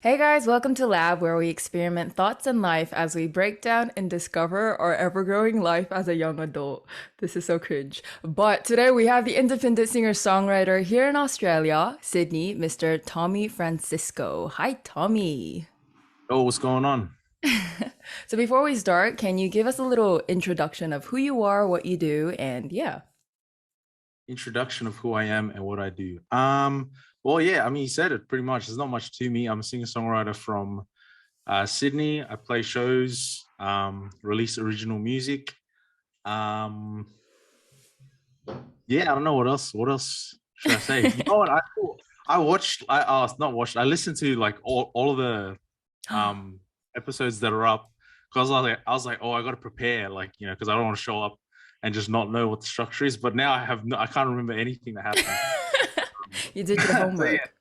Hey guys, welcome to Lab, where we experiment thoughts and life as we break down and discover our ever growing life as a young adult. This is so cringe. But today we have the independent singer songwriter here in Australia, Sydney, Mr. Tommy Fransisco. Hi, Tommy. Oh, what's going on? So before we start, can you give us a little introduction of who you are, what you do, and yeah. Introduction of who I am and what I do. Well, yeah, I mean, you said it pretty much. There's not much to me. I'm a singer-songwriter from Sydney. I play shows, release original music. Um, yeah, I don't know what else. What else should I say? You know what? I watched. Not watched. I listened to like all of the episodes that are up because I was like, oh, I got to prepare, like because I don't want to show up and just not know what the structure is. But now I can't remember anything that happened. You did your So yeah, homework.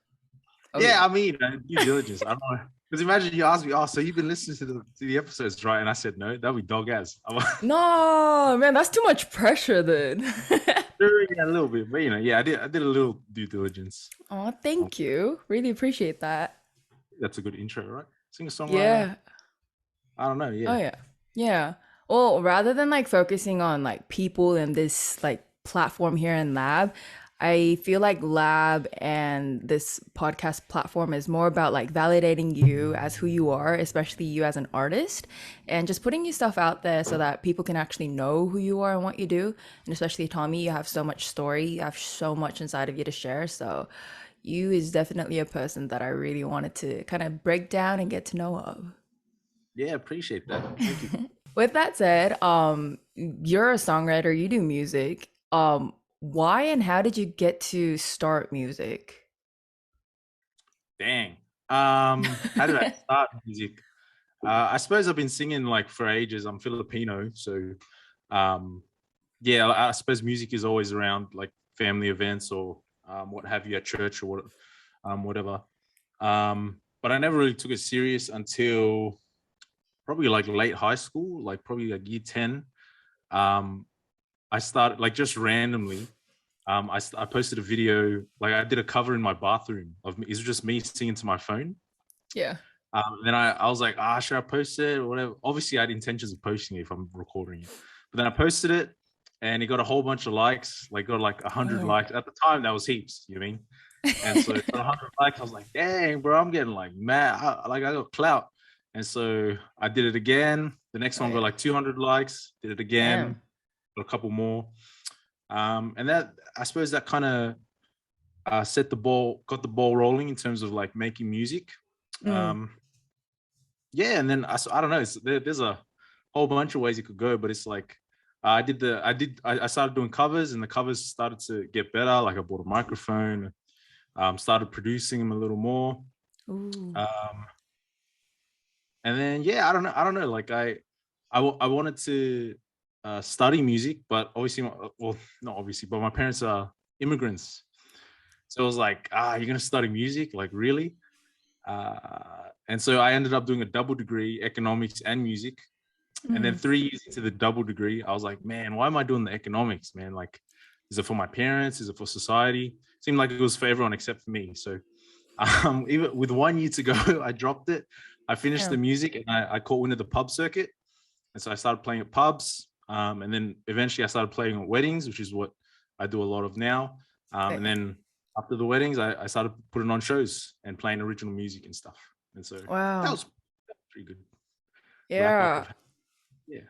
Oh yeah. yeah. I mean, due diligence. I don't know. Because imagine you asked me, oh, so you've been listening to the episodes, right? And I said no. That'd be dog ass. I'm No, man, that's too much pressure then. doing it a little bit, but yeah, I did a little due diligence. Oh, Um, thank you. Really appreciate that. that's a good intro, right? Singer songwriter. Yeah. I don't know. Oh Yeah. yeah. Yeah. Well, rather than like focusing on like people in this like platform here in Lab, I feel like Lab and this podcast platform is more about like validating you as who you are, especially you as an artist, and just putting your stuff out there so that people can actually know who you are and what you do. And especially Tommy, you have so much story, you have so much inside of you to share. So you is definitely a person that I really wanted to kind of break down and get to know of. Yeah. Appreciate that. Thank you. With that said, you're a songwriter, you do music. Why and how did you get to start music? Dang. How did I start music? I suppose I've been singing like for ages. I'm Filipino, so um, yeah, I suppose music is always around like family events or what have you at church or whatever. But I never really took it serious until probably like late high school, like probably like year 10. Um, I started like just randomly. I posted a video, like I did a cover in my bathroom of me. It was just me singing to my phone. Yeah. Then I was like, should I post it or whatever? Obviously, I had intentions of posting it if I'm recording it. But then I posted it and it got a whole bunch of likes, like got like 100 Oh. likes. At the time, that was heaps, you know what I mean? And so it got 100 likes. I was like, dang, bro, I'm getting like mad. I got clout. And so I did it again. The next Oh one got yeah. like 200 likes, did it again, Damn. got a couple more. And that, I suppose that kind of got the ball rolling in terms of like making music. Mm. Um, yeah, and then I don't know. There's a whole bunch of ways it could go, but it's like I started doing covers, and the covers started to get better. Like I bought a microphone, started producing them a little more, Ooh. um, and then yeah, I don't know. Like I wanted to study music, but obviously, well, not obviously, but my parents are immigrants, so I was like, you're gonna study music, like really? And so I ended up doing a double degree, economics and music. And then Mm. 3 years into the double degree, I was like, man, why am I doing the economics, man? Like, is it for my parents? Is it for society? Seemed like it was for everyone except for me. So even with 1 year to go, I dropped it. I finished the Damn. music and I caught wind of the pub circuit. And so I started playing at pubs. And then eventually I started playing at weddings, which is what I do a lot of now. And Okay. then after the weddings, I started putting on shows and playing original music and stuff. And so that Wow. was pretty good wrap up Yeah. of yeah.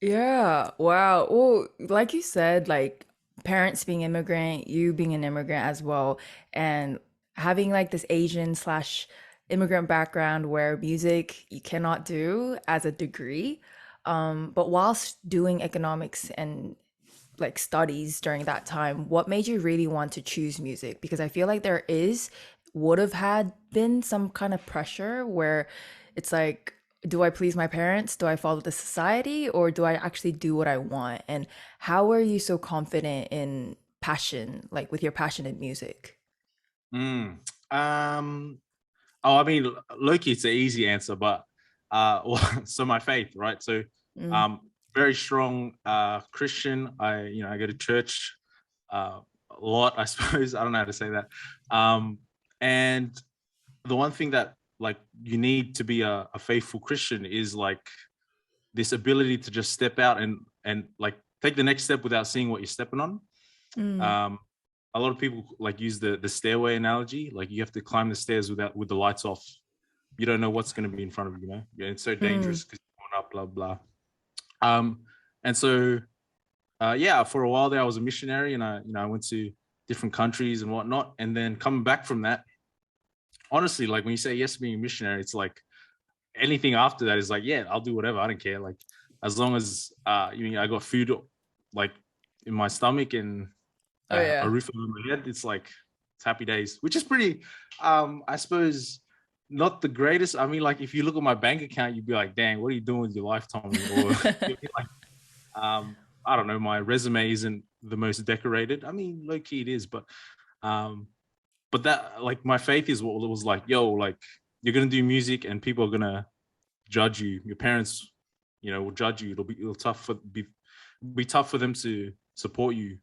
Yeah. Wow. Well, like you said, like parents being immigrant, you being an immigrant as well, and having like this Asian slash immigrant background where music you cannot do as a degree. But whilst doing economics and like studies during that time, what made you really want to choose music? Because I feel like would have had been some kind of pressure where it's like, do I please my parents? Do I follow the society? Or do I actually do what I want? And how are you so confident in passion, like with your passion in music? Mm. Um, I mean, Loki, it's an easy answer, but well, so my faith, right? So, Mm, um, very strong Christian. I go to church a lot. I suppose I don't know how to say that. And the one thing that like you need to be a faithful Christian is like this ability to just step out and like take the next step without seeing what you're stepping on. Mm, Um, a lot of people like use the stairway analogy. Like you have to climb the stairs with the lights off. You don't know what's going to be in front of you. You know, yeah, it's so mm, dangerous because you're going up, blah blah. And so yeah, for a while there, I was a missionary, and I went to different countries and whatnot. And then coming back from that, honestly, like when you say yes to being a missionary, it's like anything after that is like, yeah, I'll do whatever. I don't care. Like as long as I got food like in my stomach and oh a yeah. roof over my head, it's like it's happy days, which is pretty. I suppose not the greatest. I mean, like if you look at my bank account, you'd be like, dang, what are you doing with your life, Tommy? Or you'd be like, I don't know, my resume isn't the most decorated. I mean, low key it is, um, but that like my faith is what was like, yo, like you're gonna do music and people are gonna judge you. Your parents, will judge you. It'll be tough for them to support you,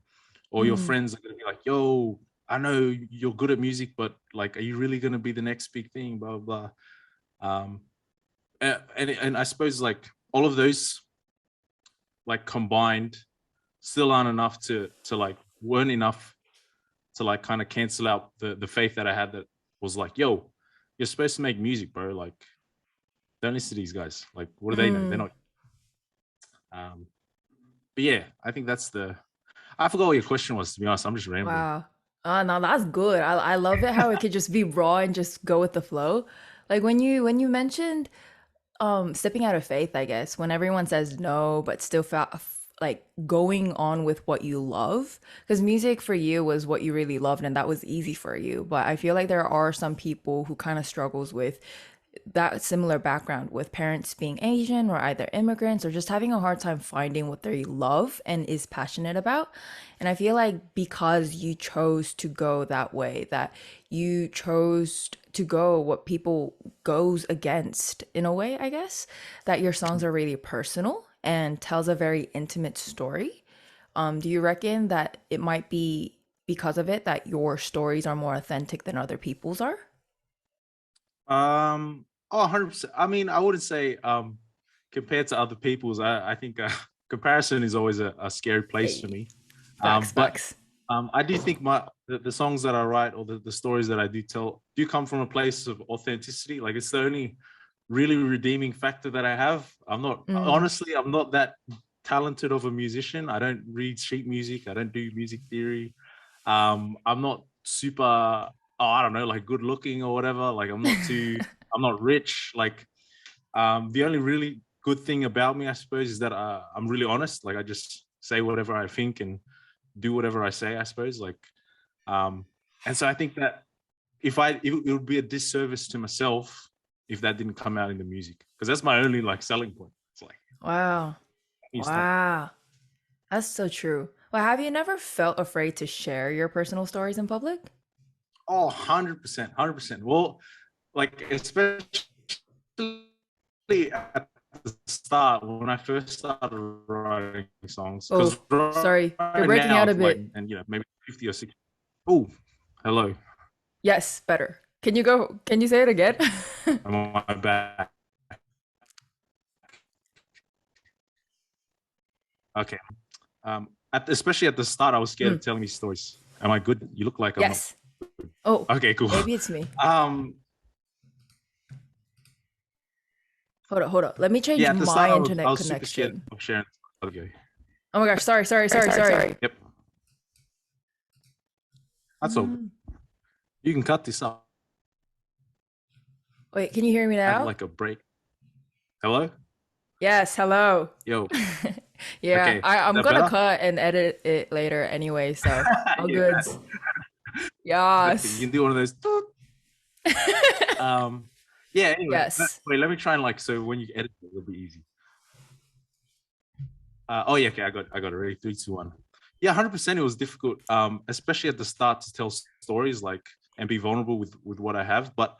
or your Mm, friends are gonna be like, yo, I know you're good at music, but like, are you really gonna be the next big thing? Blah blah blah. And I suppose like all of those like combined still aren't enough to like weren't enough to like kind of cancel out the faith that I had that was like, yo, you're supposed to make music, bro. Like, don't listen to these guys. Like, what do they know? They're mm. not. Um, but yeah, I think that's the. I forgot what your question was. To be honest, I'm just rambling. Wow. No, that's good. I love it how it could just be raw and just go with the flow. Like when you mentioned stepping out of faith, I guess, when everyone says no, but still like going on with what you love. Because music for you was what you really loved and that was easy for you. But I feel like there are some people who kind of struggles with that similar background with parents being Asian or either immigrants or just having a hard time finding what they love and is passionate about. And I feel like because you chose to go that way, that you chose to go what people goes against in a way, I guess, that your songs are really personal and tells a very intimate story. Do you reckon that it might be because of it that your stories are more authentic than other people's are? Oh, 100%. I mean, I wouldn't say compared to other people's. I think comparison is always a scary place for Hey, me. facts, But facts. I do think the songs that I write or the stories that I do tell do come from a place of authenticity. Like it's the only really redeeming factor that I have. Mm, Honestly, I'm not that talented of a musician. I don't read sheet music. I don't do music theory. I'm not super, I don't know, like good looking or whatever. Like I'm not rich. Like the only really good thing about me, I suppose, is that I'm really honest. Like I just say whatever I think and do whatever I say, I suppose. Like, um, and so I think that it would be a disservice to myself if that didn't come out in the music, because that's my only like selling point. It's like, wow. you stop. Wow. That's so true. Well, have you never felt afraid to share your personal stories in public? Oh, 100%, 100%. Well, like especially at the start when I first started writing songs, Oh, because sorry. You're right breaking now out a it's like, bit. and maybe 50 or 60. Oh, hello. Yes, better. Can you say it again? I'm on my back. Okay. Especially at the start, I was scared Mm, of telling these stories. Am I good? You look like I'm not. yes. Oh, Okay, cool. maybe it's me. Um, Hold up, hold up. Let me change yeah, at the my start, I internet was super scared connection. of sharing. Okay. Oh my gosh, sorry, sorry, sorry, sorry. Yep. That's all good. Mm. You can cut this up. Wait, can you hear me Have now? like a break. Hello? Yes, hello. Yo. Yeah, Okay. Is I'm that gonna better? cut and edit it later anyway, so all Yeah. goods. Exactly. You Yes. can do one of those. Um, yeah, anyway. Yes. Wait, let me try and like, so when you edit it, it'll be easy. Oh yeah, okay, I got it ready. 3, 2, 1. Yeah, 100%. It was difficult, especially at the start, to tell stories like and be vulnerable with what I have. But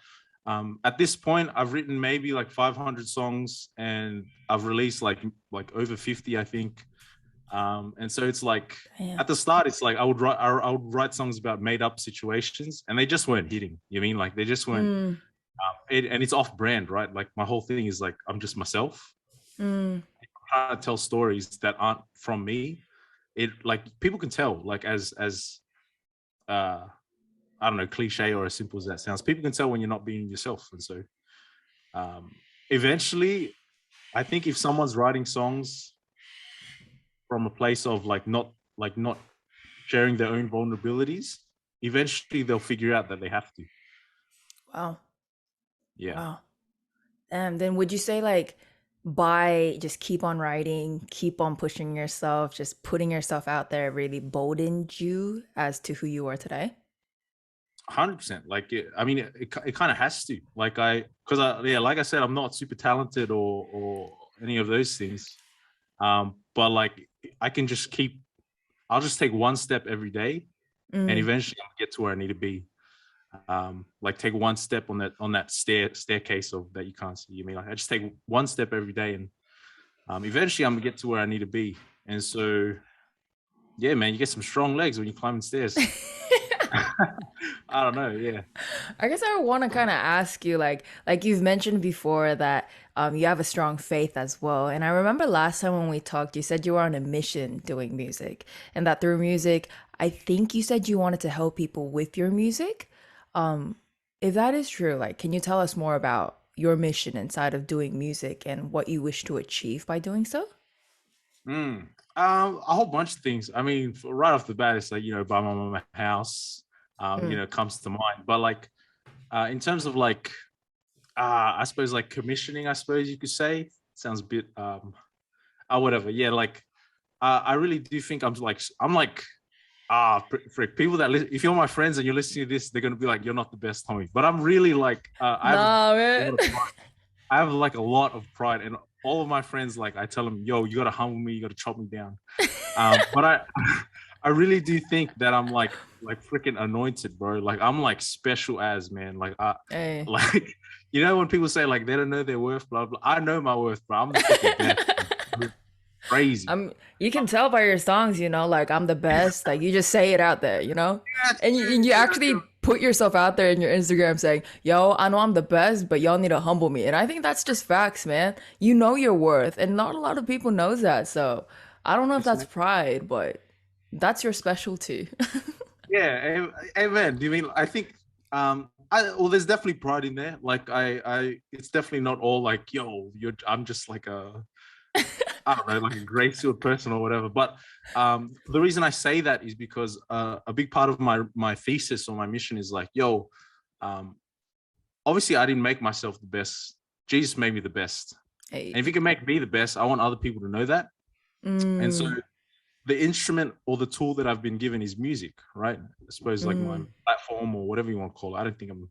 at this point, I've written maybe like 500 songs, and I've released like over 50, I think. And so it's like Damn. at the start, it's like I would write songs about made up situations, and they just weren't hitting. You mean like they just weren't. Mm. and it's off brand, right? Like my whole thing is like I'm just myself. Mm, I'm trying to tell stories that aren't from me. It like people can tell, like as uh I don't know, cliche or as simple as that sounds. People can tell when you're not being yourself. And so um eventually I think if someone's writing songs from a place of like not sharing their own vulnerabilities, eventually they'll figure out that they have to. wow. Yeah. Wow. And then would you say like by just keep on writing, keep on pushing yourself, just putting yourself out there really boldened you as to who you are today? 100%. Like I mean it kind of has to. Like because I yeah, like I said, I'm not super talented or any of those things. But like I can just keep I'll just take one step every day and Mm, eventually I'll get to where I need to be. Like take one step on that staircase of that you can't see. You mean like I just take one step every day and eventually I'm gonna get to where I need to be. And so yeah, man, you get some strong legs when you're climbing stairs. I don't know, yeah. I guess I want to kind of ask you, like you've mentioned before that you have a strong faith as well. And I remember last time when we talked, you said you were on a mission doing music, and that through music, I think you said you wanted to help people with your music. Um, if that is true, like, can you tell us more about your mission inside of doing music and what you wish to achieve by doing so? Mm. A whole bunch of things. I mean, right off the bat, it's like, buy my mom a house, Mm, comes to mind. But like, in terms of like, I suppose like commissioning, I suppose you could say, sounds a bit, whatever. Yeah, like, I really do think I'm like, frick. People that if you're my friends and you're listening to this, they're gonna be like, you're not the best, homie. But I'm really like, nah, a man. lot of I have like a lot of pride, and all of my friends, like, I tell them, yo, you gotta humble me, you gotta chop me down. But I, I really do think that I'm like freaking anointed, bro. Like I'm like special as man. Like Hey. like when people say like they don't know their worth, blah blah. I know my worth, bro. I'm the freaking best. Man. Crazy. You can tell by your songs, like I'm the best. Like you just say it out there, Yes, and you actually put yourself out there in your Instagram saying, "Yo, I know I'm the best, but y'all need to humble me." And I think that's just facts, man. You know your worth, and not a lot of people knows that. So I don't know if yes, that's man. pride, but that's your specialty. Yeah, amen. Do you mean I think well there's definitely pride in there. Like it's definitely not all like, yo, I'm just like I don't know, like a graceful person or whatever. But the reason I say that is because a big part of my thesis or my mission is like, yo, um, obviously I didn't make myself the best. Jesus made me the best. And Hey. if he can make me the best, I want other people to know that. And so Mm, the instrument or the tool that I've been given is music, right? I suppose like my mm, platform or whatever you want to call it. I don't think I'm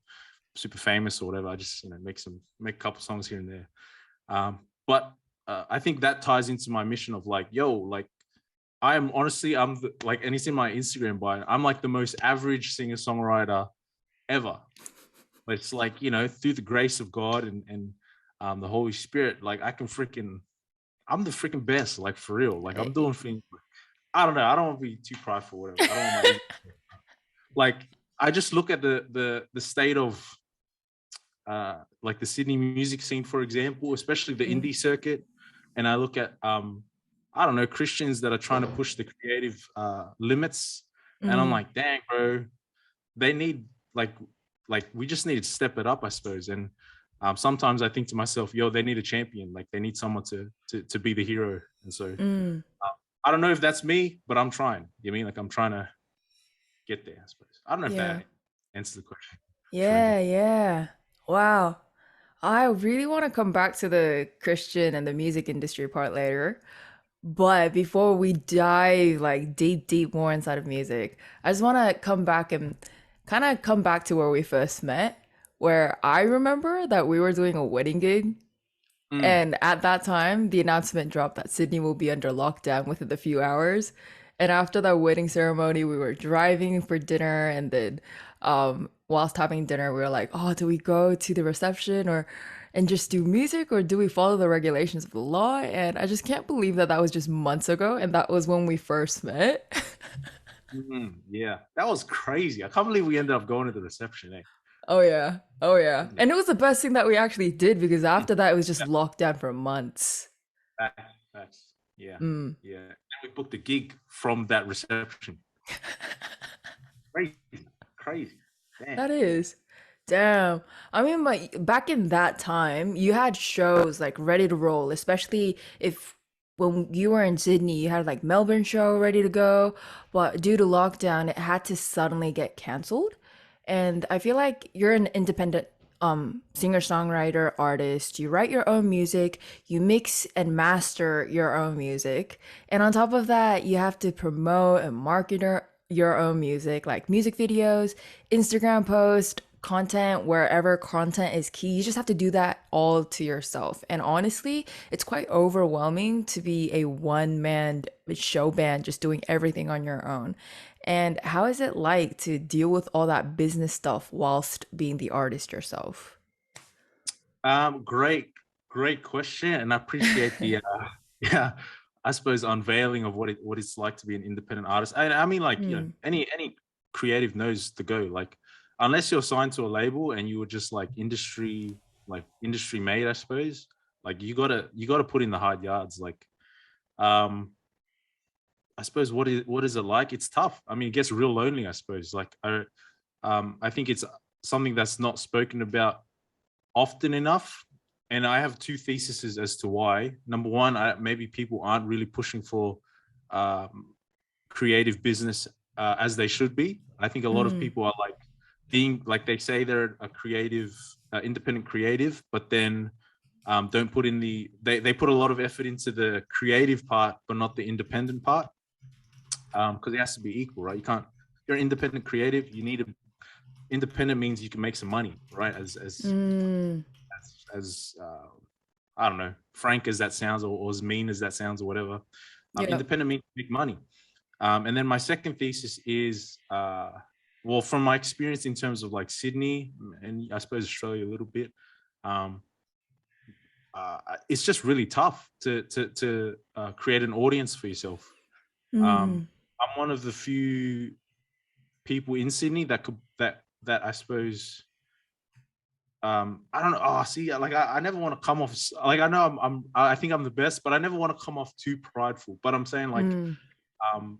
super famous or whatever. I just make a couple songs here and there. But I think that ties into my mission of like, yo, like I am honestly, and it's in my Instagram bio. I'm like the most average singer songwriter ever. But it's like, through the grace of God and the Holy Spirit, like I'm the freaking best, like for real. Like I'm hey. doing things. I don't know. I don't want to be too prideful, or whatever. I don't want my ego. Like I just look at the state of like the Sydney music scene, for example, especially the Mm, indie circuit, and I look at I don't know, Christians that are trying to push the creative limits, and I'm mm, like, dang, bro, they need like we just need to step it up, I suppose. And sometimes I think to myself, yo, they need a champion, like they need someone to be the hero. And so mm. I don't know if that's me, but I'm trying. You mean like I'm trying to get there, I suppose. I don't know if Yeah. that answers the question truly. Yeah, yeah. Wow. I really want to come back to the Christian and the music industry part later. But before we dive like deep, deep more inside of music, I just want to come back and kind of come back to where we first met, where I remember that we were doing a wedding gig. Mm, And at that time, the announcement dropped that Sydney will be under lockdown within a few hours. And after that wedding ceremony, we were driving for dinner. And then, whilst having dinner, we were like, oh, do we go to the reception and just do music, or do we follow the regulations of the law? And I just can't believe that that was just months ago. And that was when we first met. yeah, that was crazy. I can't believe we ended up going to the reception. Eh? Oh yeah. Oh yeah. Isn't it? And it was the best thing that we actually did because after that it was just locked down for months. Facts. Yeah. Mm. Yeah. And we booked a gig from that reception. Crazy. Crazy. Damn. That is. Damn. I mean, like back in that time, you had shows like ready to roll, especially if when you were in Sydney, you had like Melbourne show ready to go, but due to lockdown, it had to suddenly get canceled. And I feel like you're an independent singer-songwriter artist. You write your own music, you mix and master your own music. And on top of that, you have to promote and market your own music, like music videos, Instagram post, content, wherever content is key. You just have to do that all to yourself. And honestly, it's quite overwhelming to be a one-man show band just doing everything on your own. And how is it like to deal with all that business stuff whilst being the artist yourself? Great question, and I appreciate the yeah, I suppose unveiling of what it's like to be an independent artist. And I mean, like, Mm, any creative knows the go. Like, unless you're signed to a label and you were just like industry made, I suppose. Like, you gotta put in the hard yards. Like, um, I suppose what is it like? It's tough. I mean, it gets real lonely. I suppose. Like, I think it's something that's not spoken about often enough. And I have two theses as to why. Number one, maybe people aren't really pushing for um, creative business as they should be. I think a lot of mm, people are like being like they say they're a creative, independent creative, but then don't put in they put a lot of effort into the creative part, but not the independent part, because it has to be equal, right? You can't. You're an independent creative. You need a independent means you can make some money, right? mm, As I don't know, frank as that sounds, or as mean as that sounds, or whatever. yeah. Independent means make money. And then my second thesis is, well, from my experience in terms of like Sydney and I suppose Australia a little bit, um, it's just really tough to create an audience for yourself. Mm, I'm one of the few people in Sydney that I suppose I don't know. Oh, see, like I never want to come off like I know I think I'm the best, but I never want to come off too prideful. But I'm saying mm, um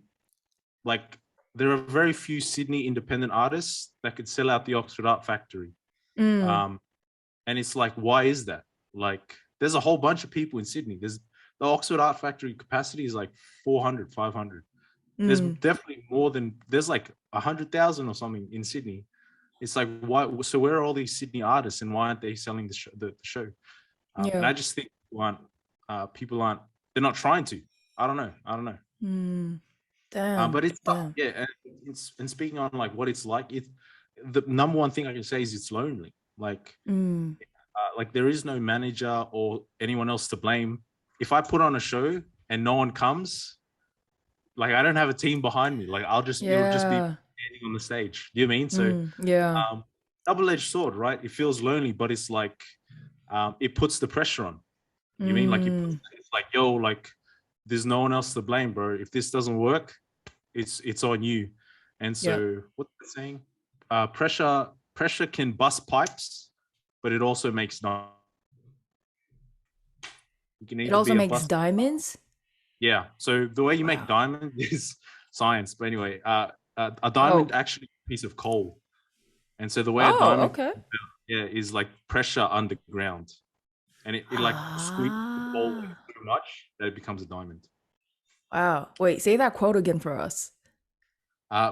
like there are very few Sydney independent artists that could sell out the Oxford Art Factory. mm, Um and it's like, why is that? Like there's a whole bunch of people in Sydney. There's the Oxford Art Factory capacity is like 400, 500. There's mm. definitely more than there's like 100,000 or something in Sydney. It's like, why? So where are all these Sydney artists, and why aren't they selling the show? And Yeah. I just think people aren't they're not trying to. I don't know. I don't know. Mm. Damn. But it's tough. Damn. Yeah. And speaking on like what it's like, the number one thing I can say is it's lonely. Mm. Like there is no manager or anyone else to blame. If I put on a show and no one comes, like I don't have a team behind me. Like it'll just be Yeah. standing on the stage. Do you know what I mean? So Mm. Yeah. double-edged sword, right? It feels lonely, but it's like it puts the pressure on. You mean like Mm. it's like, yo, like there's no one else to blame, bro. If this doesn't work, it's on you. And Yeah. so what's the saying? Pressure can bust pipes, but it also makes no. You can It either also be a makes bust. diamonds. Yeah. So the way you make Wow. diamond is science. But anyway, a diamond Oh. actually is a piece of coal. And so the way a Oh, diamond, okay. yeah, is like pressure underground, and it like squeezes the coal Ah. so much that it becomes a diamond. Wow. Wait, say that quote again for us.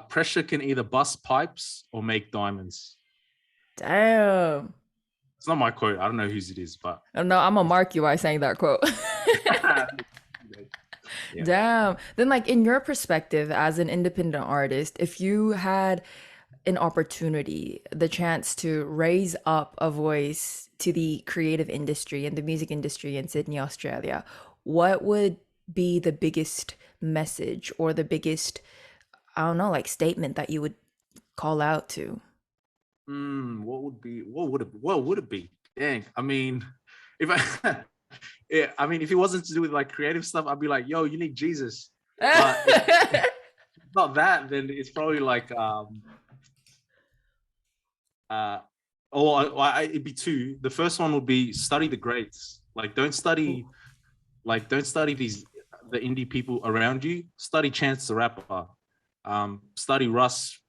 Pressure can either bust pipes or make diamonds. Damn. It's not my quote. I don't know whose it is, but Oh, no, I'm gonna it's mark you by saying that quote. yeah. Damn. Then, like, in your perspective as an independent artist, if you had an opportunity, the chance to raise up a voice to the creative industry and the music industry in Sydney, Australia, what would be the biggest message or the biggest, I don't know, like statement that you would call out to? What would it be? Dang. I mean, if I yeah, I mean, if it wasn't to do with like creative stuff, I'd be like, yo, you need Jesus. But if it's not that, then it's probably like it'd be two. The first one would be study the greats. Like, don't study these the indie people around you. Study Chance the Rapper. Study Russ,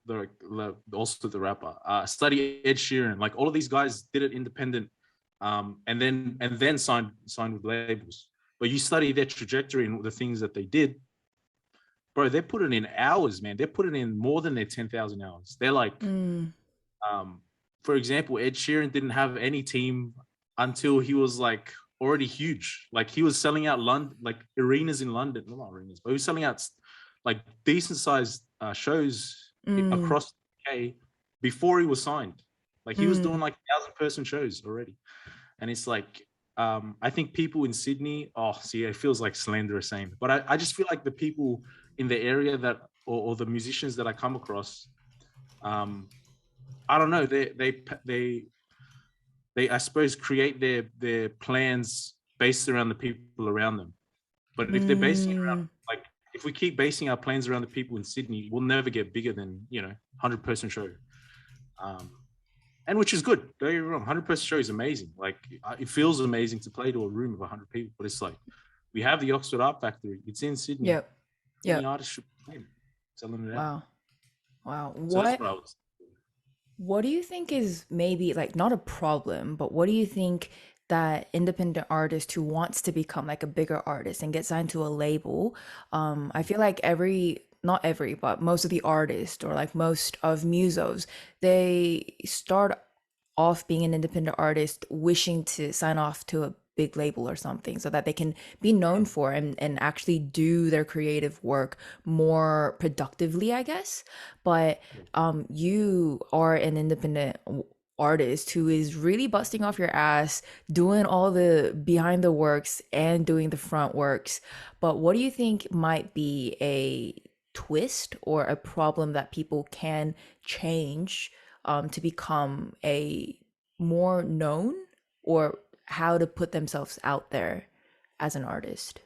also the rapper. Study Ed Sheeran. Like, all of these guys did it independent, and then signed with labels. But you study their trajectory and the things that they did, bro. They're putting in hours, man. They're putting in more than their 10,000 hours. They're like, Mm, um, for example, Ed Sheeran didn't have any team until he was like already huge. Like, he was selling out London, like arenas in London, not arenas, but he was selling out like decent sized shows mm, across the UK before he was signed. Like, he was doing mm, like 1,000-person shows already, and it's like, I think people in Sydney. Oh, see, it feels like slanderous saying, but I just feel like the people in the area that, or the musicians that I come across, um, I don't know. They I suppose create their plans based around the people around them. But if they're basing it around, mm. like, if we keep basing our plans around the people in Sydney, we'll never get bigger than 100-person show. Um, and which is good. Don't get me wrong, 100-person show is amazing. Like, it feels amazing to play to a room of 100 people. But it's like, we have the Oxford Art Factory. It's in Sydney. Yep. Any Yep. artist should be playing, selling it out. Wow. Wow. So that's What what I was. what do you think is maybe like not a problem, but what do you think that independent artist who wants to become like a bigger artist and get signed to a label, I feel like not every, but most of the artists or like most of musos, they start off being an independent artist wishing to sign off to a big label or something so that they can be known for and actually do their creative work more productively, I guess. But you are an independent artist who is really busting off your ass, doing all the behind the works and doing the front works. But what do you think might be a twist or a problem that people can change to become a more known or how to put themselves out there as an artist?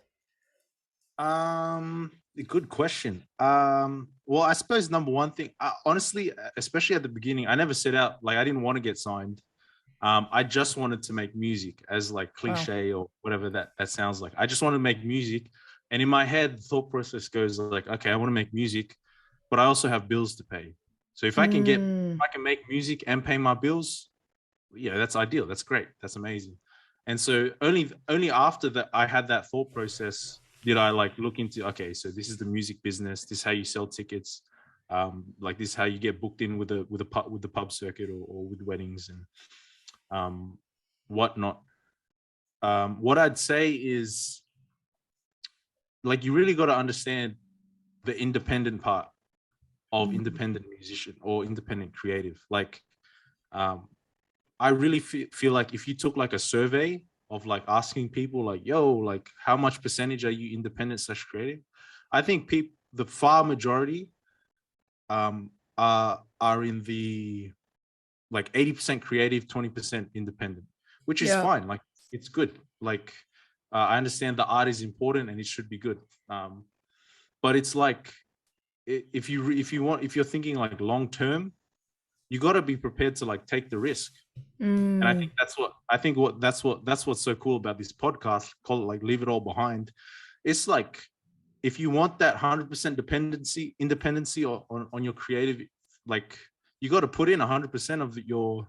A good question. Well, I suppose number one thing, honestly, especially at the beginning, I never set out like I didn't want to get signed. I just wanted to make music, as like Wow. cliche or whatever that sounds like. I just wanted to make music, and in my head, the thought process goes like, okay, I want to make music, but I also have bills to pay. So if Mm, I can make music and pay my bills, yeah, that's ideal. That's great. That's amazing. And so only after that I had that thought process did I like look into, okay, so this is the music business. This is how you sell tickets. Like, this is how you get booked in with the pub circuit, or with weddings and whatnot. What I'd say is, like, you really got to understand the independent part of mm, independent musician or independent creative. Like, um, I really feel like if you took like a survey of like asking people like, yo, like, how much percentage are you independent slash creative? I think the far majority are in the like 80% creative, 20% independent, which is yeah. fine. Like, it's good. Like, I understand the art is important and it should be good. But it's like, if you're thinking like long term, you got to be prepared to like take the risk. And I Mm, think that's what's so cool about this podcast, call it like Leave It All Behind. It's like, if you want that 100% independency on your creative, like, you got to put in 100% of your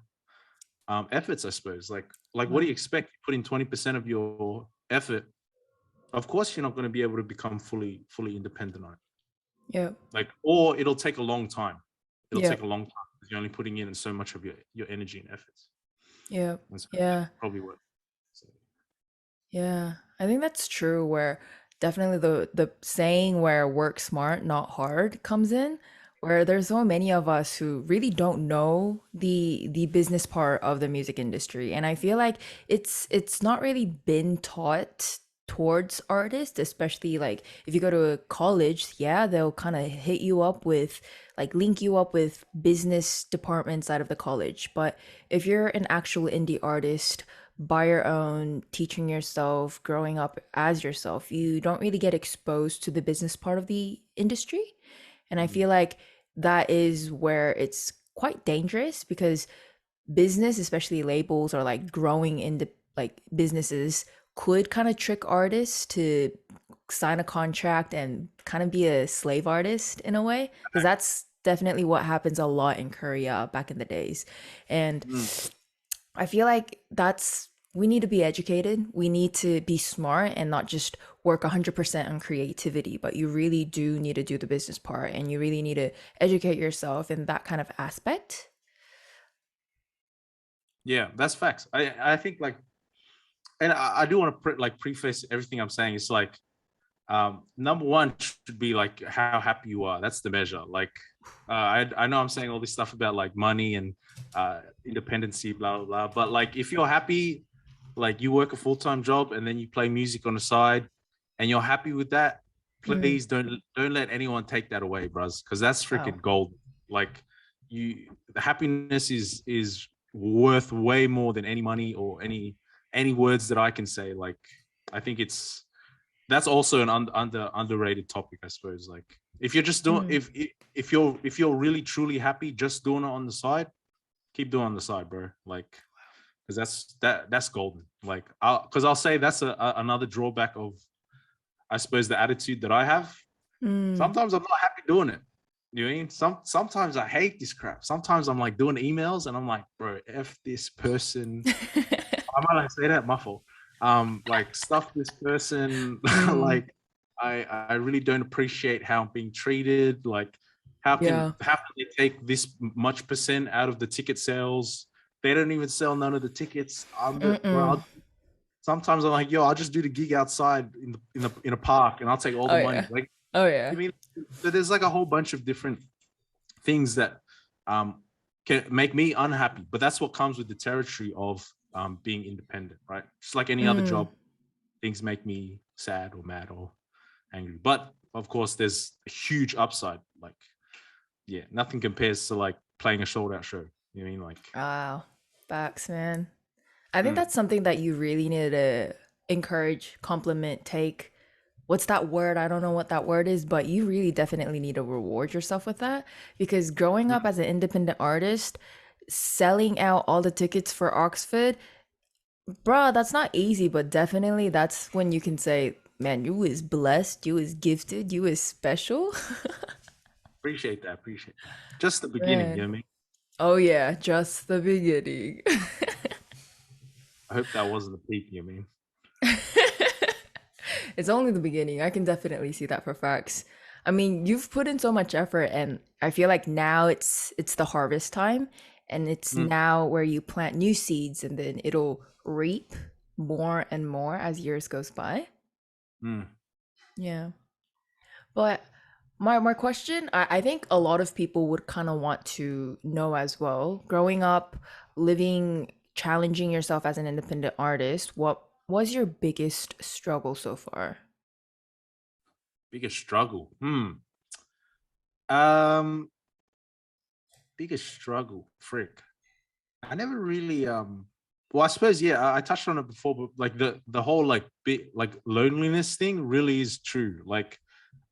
efforts, I suppose. Like, what do wow. you expect? You put in 20% of your effort, of course you're not going to be able to become fully independent on it. Yeah. Like, or it'll take a long time. It'll Yeah. take a long time because you're only putting in so much of your energy and efforts. Yeah. And so that's Yeah. probably what. So, Yeah, I think that's true where definitely the saying where work smart, not hard comes in, where there's so many of us who really don't know the business part of the music industry. And I feel like it's not really been taught towards artists, especially like if you go to a college, yeah, they'll kind of hit you up with like link you up with business departments out of the college. But if you're an actual indie artist, by your own, teaching yourself, growing up as yourself, you don't really get exposed to the business part of the industry. And I mm, feel like that is where it's quite dangerous because business, especially labels or like growing into like businesses, could kind of trick artists to sign a contract and kind of be a slave artist in a way, because that's definitely what happens a lot in Korea back in the days. And Mm. I feel like that's we need to be educated. We need to be smart and not just work 100% on creativity, but you really do need to do the business part and you really need to educate yourself in that kind of aspect. Yeah, that's facts. I think like, and I do want to preface everything I'm saying. It's like, number one should be like how happy you are. That's the measure. Like, I know I'm saying all this stuff about like money and independency, blah blah blah. But like, if you're happy, like you work a full-time job and then you play music on the side, and you're happy with that, Mm, please don't let anyone take that away, bros. Because that's wow. freaking gold. Like, the happiness is worth way more than any money or any words that I can say. Like, I think that's also an underrated topic, I suppose. Like, if you're just doing Mm, if you're really truly happy just doing it on the side, keep doing it on the side, bro. Like, because that's golden. Like, I'll say that's another drawback of, I suppose, the attitude that I have. mm. Sometimes I'm not happy doing it. You know what I mean? Sometimes I hate this crap. Sometimes I'm like doing emails and I'm like, bro, F this person. I might not say that, my fault. Like, stuff this person. Mm, Like, I really don't appreciate how I'm being treated. Like, yeah. how can they take this much percent out of the ticket sales? They don't even sell none of the tickets. Mm-mm. Sometimes I'm like, yo, I'll just do the gig outside in a park and I'll take all Oh the money. yeah. Like, Oh yeah. I mean, so there's like a whole bunch of different things that um, can make me unhappy. But that's what comes with the territory of being independent, right? Just like any other Mm. job, things make me sad or mad or angry. But of course, there's a huge upside. Like, yeah, nothing compares to like playing a sold out show. You know what I mean? Like, Wow. Facts, man. I think mm, that's something that you really need to encourage, compliment, take. What's that word? I don't know what that word is, but you really definitely need to reward yourself with that because growing mm, up as an independent artist, selling out all the tickets for Oxford, bruh, that's not easy, but definitely that's when you can say, man, you is blessed, you is gifted, you is special. appreciate that. Appreciate that. Just the beginning. You know Man. what I mean? Oh yeah, just the beginning. I hope that wasn't the peak. You know what I mean? It's only the beginning. I can definitely see that for facts. I mean, you've put in so much effort and I feel like now it's the harvest time and it's Mm, now where you plant new seeds and then it'll reap more and more as years goes by. mm. Yeah. But my question, I think a lot of people would kind of want to know as well. Growing up, living, challenging yourself as an independent artist, what was your biggest struggle so far? Biggest struggle. Um, Biggest struggle. Frick. I never really well, I suppose, yeah, I touched on it before, but like the whole like bit like loneliness thing really is true. Like,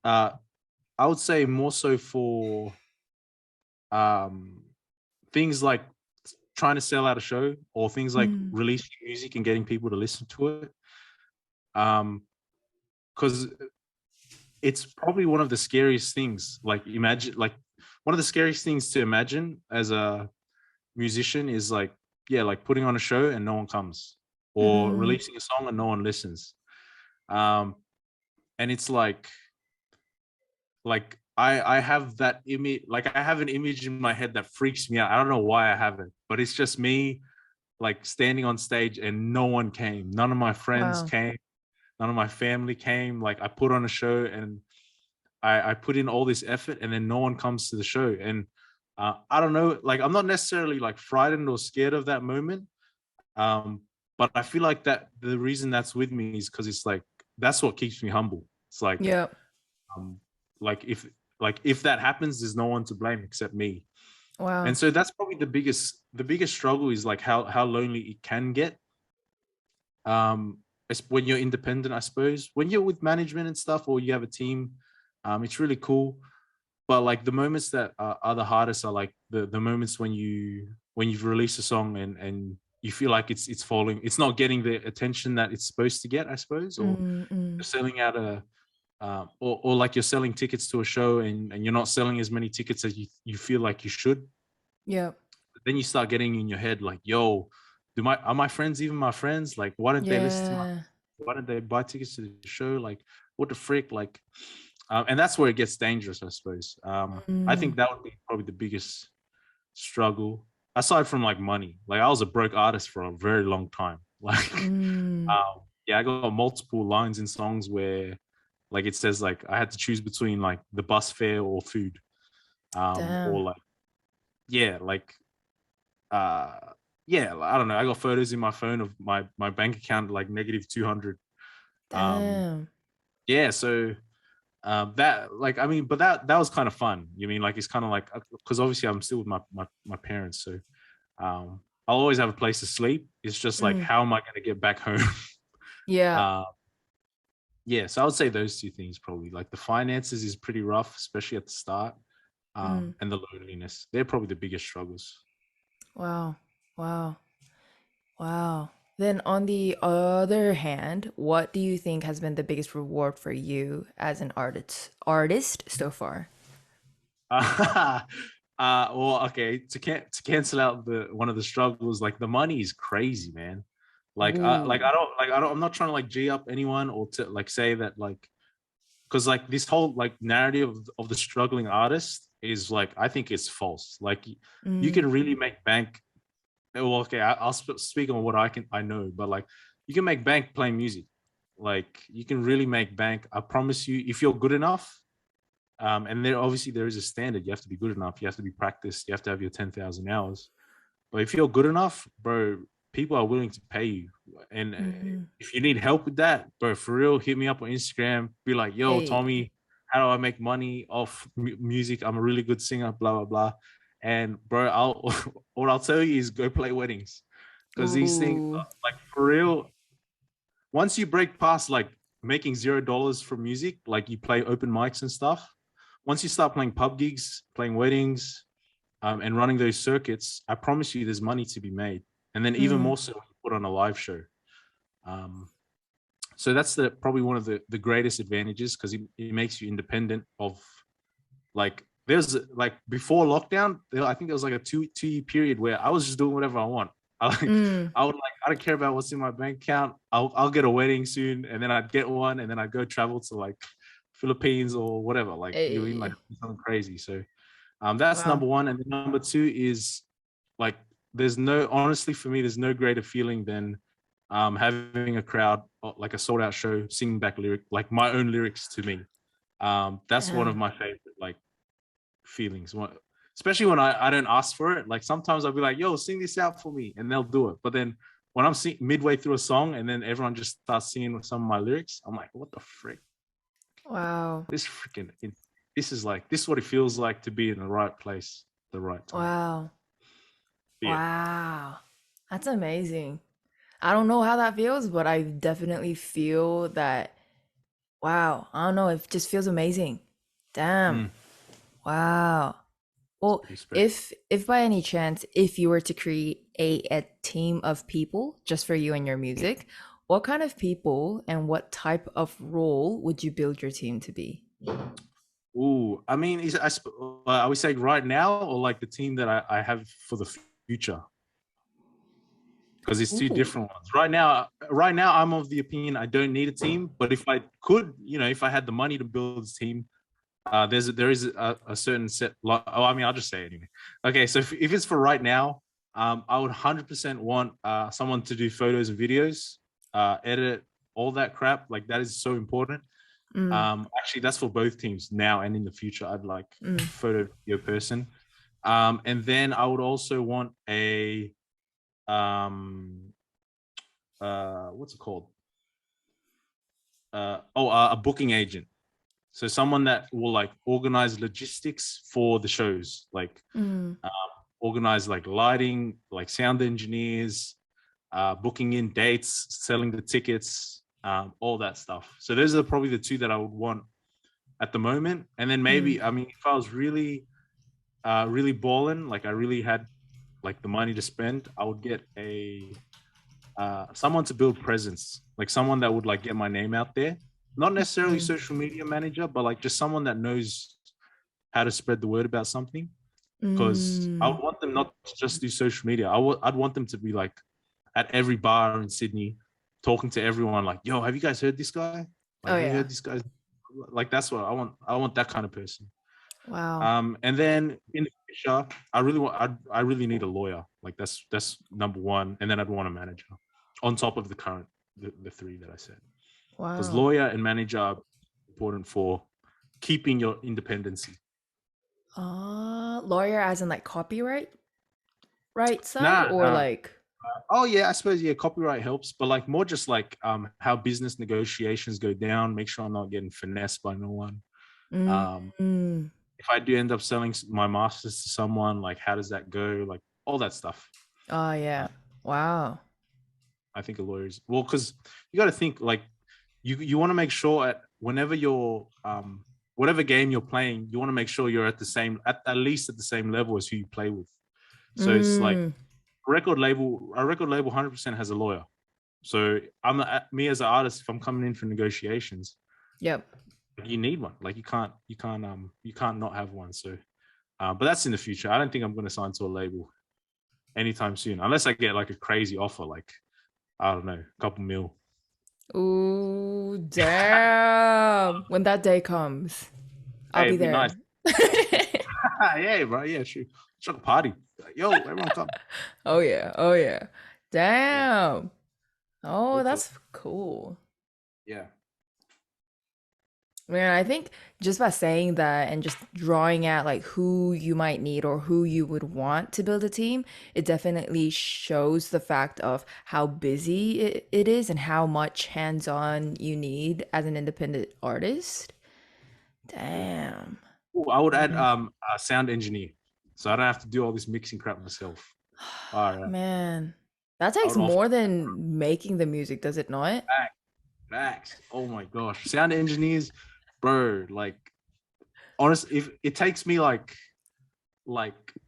uh I would say more so for um things like trying to sell out a show or things like Mm, releasing music and getting people to listen to it. Because it's probably one of the scariest things. Like, imagine, like, one of the scariest things to imagine as a musician is like, yeah, like putting on a show and no one comes, or mm, releasing a song and no one listens. um and it's like I have that image, like I have an image in my head that freaks me out. I don't know why I have it, but it's just me like standing on stage and no one came, none of my friends wow. came, none of my family came. Like, I put on a show and I put in all this effort and then no one comes to the show. And I don't know, like, I'm not necessarily like frightened or scared of that moment. But I feel like that the reason that's with me is because it's like that's what keeps me humble. It's Yeah. um like if that happens, there's no one to blame except me. Wow. And so that's probably the biggest struggle is like how lonely it can get. When you're independent, I suppose. When you're with management and stuff, or you have a team, it's really cool. But like the moments that are the hardest are like the moments when you when you've released a song and you feel like it's falling, it's not getting the attention that it's supposed to get, I suppose, or Mm, mm. you're selling out or like you're selling tickets to a show and you're not selling as many tickets as you feel like you should. Yep. Then you start getting in your head like, yo, are my friends even my friends? Like, why don't they listen to my, Yeah. why don't they buy tickets to the show? Like, what the frick? Like, and that's where it gets dangerous, I suppose. I Mm, think that would be probably the biggest struggle, aside from like money. Like, I was a broke artist for a very long time. Like, mm. yeah, I got multiple lines in songs where, like, it says like I had to choose between like the bus fare or food, or Damn. like, yeah, like, uh, yeah, I don't know. I got photos in my phone of my bank account like negative 200. Um, Damn. yeah, so that, like, I mean, but that was kind of fun. You mean, like, it's kind of like, because obviously I'm still with my parents, so I'll always have a place to sleep. It's just like, Mm. how am I going to get back home? Yeah. uh, yeah, so I would say those two things probably. Like, the finances is pretty rough, especially at the start, Mm. and the loneliness. They're probably the biggest struggles. Wow. Wow. Wow. Then on the other hand, what do you think has been the biggest reward for you as an artist so far? Well, okay, to cancel out the one of the struggles, like, the money is crazy, man. Like, Ooh. I'm not trying to like G up anyone or to like say that, like, because like this whole like narrative of the struggling artist is like, I think it's false. Like, you Mm, can really make bank. Well, okay, I'll speak on what I know, but like, you can make bank playing music. Like, you can really make bank. I promise you, if you're good enough. And there obviously there is a standard. You have to be good enough. You have to be practiced. You have to have your 10,000 hours. But if you're good enough, bro, people are willing to pay you. And mhm. if you need help with that, bro, for real, hit me up on Instagram. Be like, yo, Hey. Tommy, how do I make money off music? I'm a really good singer, blah, blah, blah. And bro, what I'll tell you is go play weddings. Because these things, Ooh. like, for real, once you break past like making $0 from music, like you play open mics and stuff, once you start playing pub gigs, playing weddings, and running those circuits, I promise you there's money to be made. And then even Mm, more so when you put on a live show. Um, so that's probably one of the greatest advantages, because it makes you independent of, like, there's like before lockdown, I think there was like a two-year period where I was just doing whatever I want. I like mm. I would like, I don't care about what's in my bank account. I'll get a wedding soon, and then I'd get one, and then I'd go travel to like Philippines or whatever. Like, you know, like Hey. something crazy. So that's Wow. number one. And then number two is, like, there's no, honestly, for me, there's no greater feeling than having a crowd, like a sold out show, singing back like my own lyrics to me. That's one of Damn. my favorite like feelings. Especially when I don't ask for it. Like, sometimes I'll be like, yo, sing this out for me, and they'll do it. But then when I'm midway through a song and then everyone just starts singing with some of my lyrics, I'm like, what the frick? Wow. This freaking, this is like, this is what it feels like to be in the right place, the right time. Wow. But yeah. Wow. That's amazing. I don't know how that feels, but I definitely feel that. Wow. I don't know. It just feels amazing. Damn. Mm, Wow. Well, respect. if by any chance, if you were to create a team of people just for you and your music, what kind of people and what type of role would you build your team to be? Ooh, I mean, are we saying right now or like the team that I have for the future? Because it's two Ooh. different ones. Right now, I'm of the opinion I don't need a team. But if I could, you know, if I had the money to build this team, there is a certain set. Oh, I mean, I'll just say it anyway. Okay, so if it's for right now, I would 100% want someone to do photos and videos, edit, all that crap. Like, that is so important. Mm, Actually, that's for both teams now and in the future. I'd like a mm, photo video person. And then I would also want a um what's it called? A booking agent. So someone that will like organize logistics for the shows, like mm, uh, organize like lighting, like sound engineers, booking in dates, selling the tickets, all that stuff. So those are probably the two that I would want at the moment. And then mm, maybe, I mean, if I was really, really balling, like I really had like the money to spend, I would get a someone to build presence, like someone that would like get my name out there. Not necessarily Mm, social media manager, but like just someone that knows how to spread the word about something. Because I mm. would want them not to just do social media. I'd want them to be like at every bar in Sydney, talking to everyone like, "Yo, have you guys heard this guy? Oh Like, have you yeah. heard this guy?" Like that's what I want. I want that kind of person. Wow. And then in the future, I really need a lawyer. Like that's number one. And then I'd want a manager on top of the current the three that I said. Because Wow. lawyer and manager are important for keeping your independency. Lawyer as in like copyright right side Nah, or like oh yeah, I suppose yeah, copyright helps, but like more just like how business negotiations go down, make sure I'm not getting finessed by no one. mm, Um mm. if I do end up selling my masters to someone, like how does that go? Like all that stuff. Oh yeah. Uh, Wow. I think a lawyer's well, because you got to think like you want to make sure at whenever you're whatever game you're playing, you want to make sure you're at the same at least at the same level as who you play with. So it's like Mm. a record label 100% has a lawyer. So me as an artist, if I'm coming in for negotiations, Yep. you need one. Like you can't not have one. So but that's in the future. I don't think I'm going to sign to a label anytime soon, unless I get like a crazy offer, like I don't know, a couple mil. Ooh, damn. When that day comes, I'll Hey, be it'd be there. nice. Yeah, bro. Yeah, sure. Chuck a party. Like, yo, everyone come. Oh yeah. Oh yeah. Yeah, Damn. Oh, hopefully. that's cool. Yeah. Man, I think just by saying that and just drawing out like who you might need or who you would want to build a team, it definitely shows the fact of how busy it is and how much hands-on you need as an independent artist. Damn. Ooh, I would add Mhm. a sound engineer, so I don't have to do all this mixing crap myself. All right. Man, that I takes would offer more than making the music, does it not? facts. Oh my gosh, sound engineers, bro. Like, honestly, if it takes me like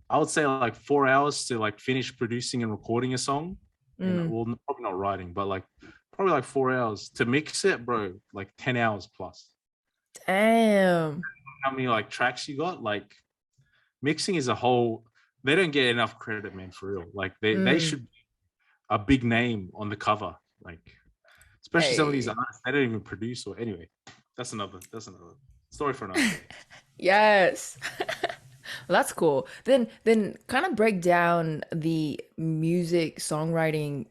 I would say like 4 hours to like finish producing and recording a song, and Mm, well, probably not writing, but like probably like 4 hours to mix it, bro. Like 10 hours plus. damn. How many like tracks you got? Like mixing is a whole. They don't get enough credit, man. For real, like they Mm, should be a big name on the cover, like especially some of these hey. artists. They don't even produce or anyway. That's another story for another day. Yes. Well, that's cool. Then kind of break down the music songwriting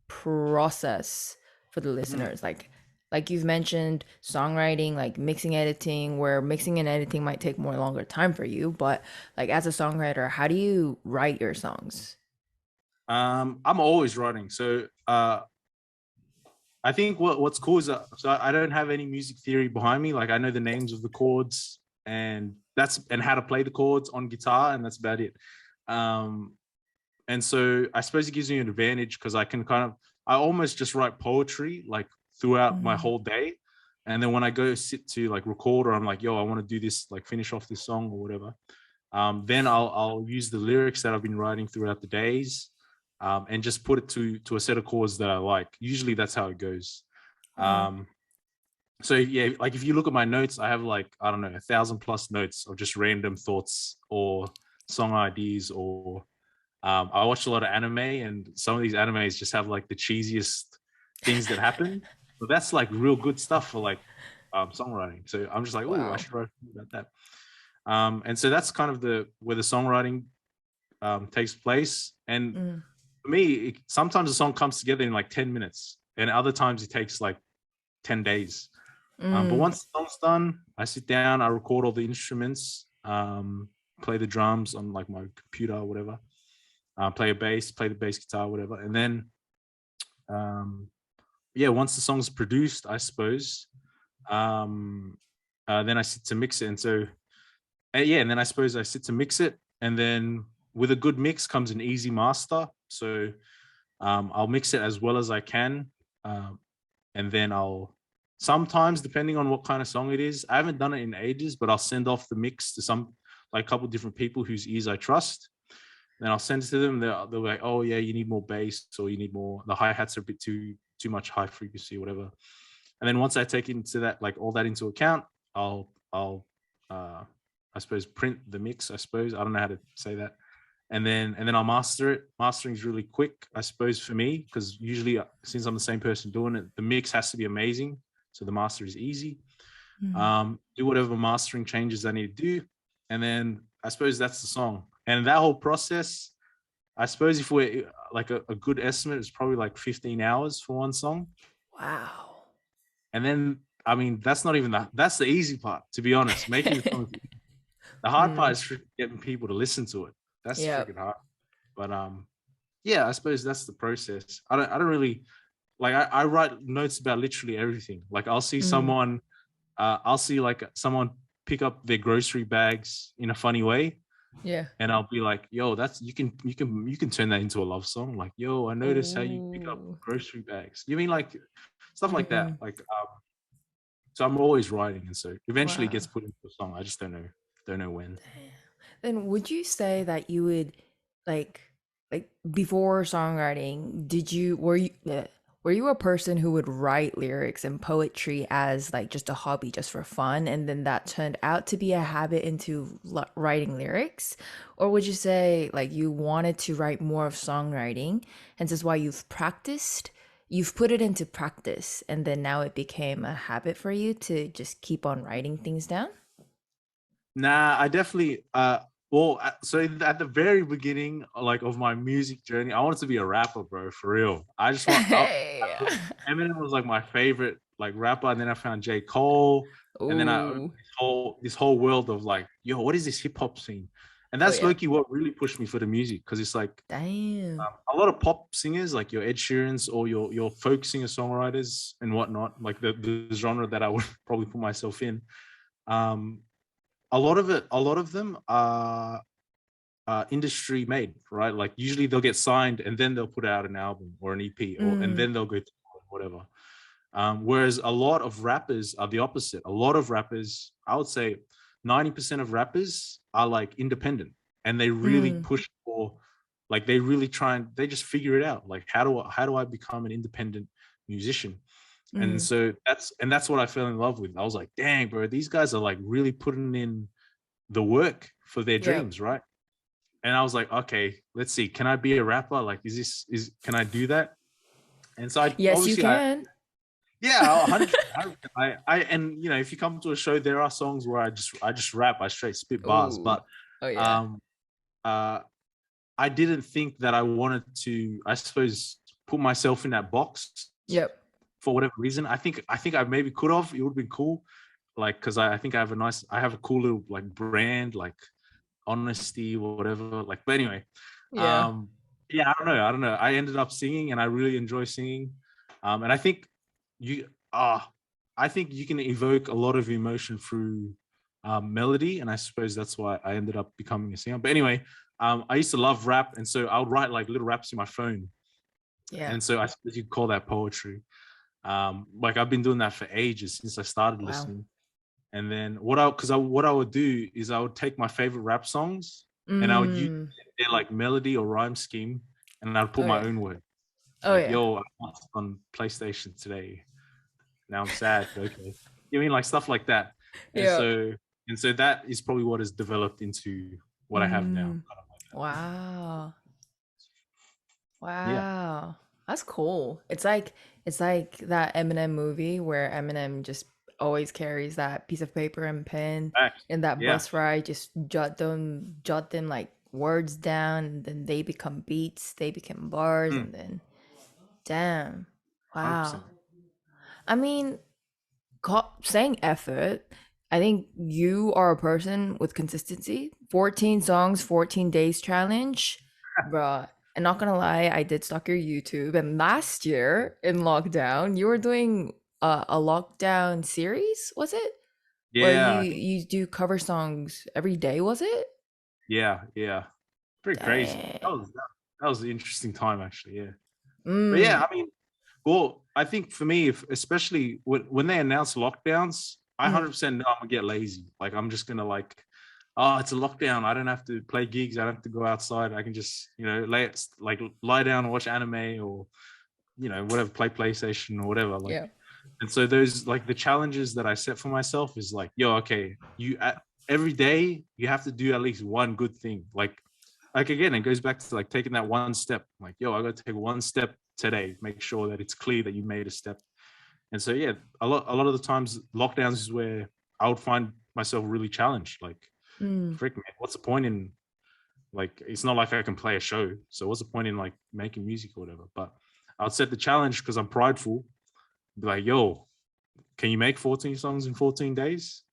process for the Mhm. listeners. Like you've mentioned songwriting, like mixing, editing, where mixing and editing might take more longer time for you, but like as a songwriter, how do you write your songs? I'm always writing, so I think what's cool is so I don't have any music theory behind me. Like I know the names of the chords and how to play the chords on guitar, and that's about it. Um, and so I suppose it gives me an advantage because I almost just write poetry like throughout my Mm, whole day, and then when I go sit to like record or I'm like, yo, I want to do this, like finish off this song or whatever. Then I'll use the lyrics that I've been writing throughout the days, and just put it to a set of chords that I like. Usually that's how it goes. wow. Um, so yeah, like if you look at my notes, I have like I don't know 1,000+ notes of just random thoughts or song ideas or I watch a lot of anime, and some of these animes just have like the cheesiest things that happen. But that's like real good stuff for like songwriting. So I'm just like, oh, I Wow. should write about that. And so that's kind of the where the songwriting takes place. And Mm, for me, sometimes a song comes together in like 10 minutes, and other times it takes like 10 days. But mm, once the song's done, I sit down, I record all the instruments, play the drums on like my computer or whatever, play a bass, play the bass guitar, whatever. And then, um, yeah, once the song's produced, I suppose, um, then I sit to mix it. And so, yeah, and then I suppose I sit to mix it. And then with a good mix comes an easy master. So I'll mix it as well as I can. Um, and then I'll sometimes, depending on what kind of song it is, I haven't done it in ages, but I'll send off the mix to some like a couple different people whose ears I trust. Then I'll send it to them. They'll be like, oh yeah, you need more bass, or you need more. The hi hats are a bit too much high frequency, or whatever. And then once I take into that, like all that into account, I'll I suppose print the mix. I suppose I don't know how to say that. And then I'll master it. Mastering is really quick, I suppose, for me, because usually since I'm the same person doing it, the mix has to be amazing, so the master is easy. Mm. Do whatever mastering changes I need to do, and then I suppose that's the song. And that whole process, I suppose, if we're like a good estimate, is probably like 15 hours for one song. Wow. And then, I mean, that's not even that's the easy part, to be honest. Making the song, the hard part Mm. is getting people to listen to it. That's Yep. freaking hard. But yeah, I suppose that's the process. I don't really like, I write notes about literally everything. Like I'll see Mm. someone, I'll see like someone pick up their grocery bags in a funny way, Yeah. and I'll be like, yo, that's you can turn that into a love song. Like, yo, I noticed how you pick up Ooh. grocery bags. You mean like stuff like that? Mm. Like so I'm always writing, and so eventually it Wow. gets put into a song. I just don't know when. Then would you say that you would like before songwriting, were you a person who would write lyrics and poetry as like just a hobby just for fun, and then that turned out to be a habit into writing lyrics? Or would you say like you wanted to write more of songwriting, and this is why you've put it into practice, and then now it became a habit for you to just keep on writing things down? Nah, I definitely well, so at the very beginning, like of my music journey, I wanted to be a rapper, bro, for real. I just want Hey. Eminem was like my favorite like rapper, and then I found J. Cole, and then I opened Ooh. this whole world of like, yo, what is this hip hop scene? And Oh that's yeah. low-key what really pushed me for the music, because it's like Damn. a lot of pop singers, like your Ed Sheerans or your folk singer songwriters and whatnot, like the genre that I would probably put myself in. Um, a lot of them are industry made, right? Like usually they'll get signed and then they'll put out an album or an EP, or and Mm, then they'll go to whatever. Whereas a lot of rappers are the opposite. A lot of rappers, I would say 90% of rappers are like independent, and they really mm, push for, like they really try and they just figure it out. Like how do I become an independent musician? And mm. so that's what I fell in love with. I was like, dang, bro, these guys are like really putting in the work for their Yep. dreams, right? And I was like, okay, let's see, can I be a rapper? Like, can I do that? And so I Yes, you obviously I can. yeah, 100%. I and if you come to a show, there are songs where I just rap, I straight spit bars, Ooh. but Oh yeah. um uh I didn't think that I wanted to, I suppose, put myself in that box Yep. for whatever reason. I think I maybe could have. It would have been cool, like because I think I have a cool little like brand, like honesty or whatever. Like, but anyway, Yeah. um, yeah, I don't know. I ended up singing, and I really enjoy singing, and I think you I think you can evoke a lot of emotion through melody, and I suppose that's why I ended up becoming a singer. But anyway, I used to love rap, and so I would write like little raps in my phone, Yeah. and so I suppose you'd call that poetry. Like I've been doing that for ages since I started Wow. listening. And then what I would do is I would take my favorite rap songs, and I would use Mm. their like melody or rhyme scheme, and I'd put Oh my yeah. own word. Oh Like, yeah. yo, I watched on PlayStation today. Now I'm sad. Okay. You mean like stuff like that. And Yep. so and so that is probably what has developed into what I have now. Mm. Wow. Yeah. Wow. That's cool. It's like that Eminem movie where Eminem just always carries that piece of paper and pen Facts. in that Yeah. bus ride, just jot them like words down, and then they become beats, they become bars, Mm, and then damn. Wow. 100%. I mean, saying effort, I think you are a person with consistency. 14 songs, 14 days challenge. Bruh. And not gonna lie, I did stalk your YouTube. And last year in lockdown, you were doing a lockdown series, was it? Where you Yeah. you do cover songs every day, was it? Yeah. Pretty crazy. That Dang. was that was an interesting time actually. Yeah. But Mm, yeah, I mean, well, I think for me, if especially when they announce lockdowns, I mm, 100% know I'm gonna get lazy. Like I'm just gonna like oh, it's a lockdown. I don't have to play gigs. I don't have to go outside. I can just, lie down and watch anime or, whatever, play PlayStation or whatever. Like, Yeah. and so those, like, the challenges that I set for myself is like, yo, okay, every day you have to do at least one good thing. Like again, it goes back to like taking that one step. Like, yo, I got to take one step today. Make sure that it's clear that you made a step. And so yeah, a lot of the times lockdowns is where I would find myself really challenged. Like, Mm. frick, man, what's the point in, like, it's not like I can play a show. So what's the point in like making music or whatever? But I'll set the challenge because I'm prideful. Be like, yo, can you make 14 songs in 14 days?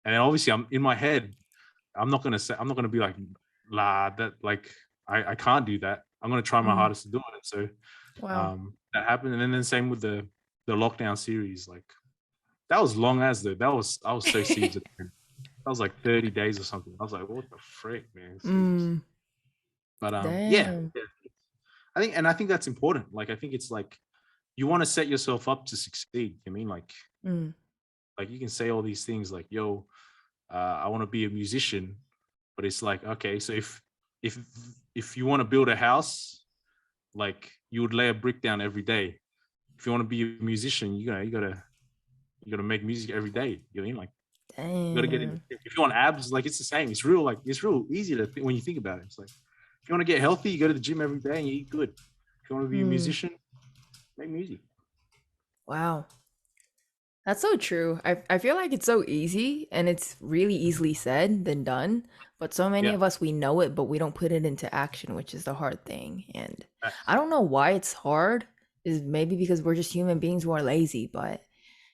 And then obviously I'm in my head, I'm not gonna be like, la, that, like, I can't do that. I'm gonna try my Mm. hardest to do it. So Wow. that happened. And then same with the lockdown series. Like, that was long as though. I was so serious at the end. That was like 30 days or something. I was like, what the frick, man? Serious. Mm. But yeah, Damn. yeah. I think that's important. Like, I think it's like you want to set yourself up to succeed. I mean, Mm. like you can say all these things like, yo, I want to be a musician, but it's like, okay, so if if you want to build a house, like, you would lay a brick down every day. If you want to be a musician, you gotta make music every day. You know what I mean? Like, you gotta get in. Damn. If you want abs, like, it's the same. It's real, like, it's real easy to think when you think about it. It's like, if you want to get healthy, you go to the gym every day and you eat good. If you want to be a Mm. musician, make music. Wow. That's so true. I feel like it's so easy and it's really easily said than done. But so many Yeah. of us, we know it, but we don't put it into action, which is the hard thing. And I Facts. don't know why it's hard. Is maybe because we're just human beings who are lazy, but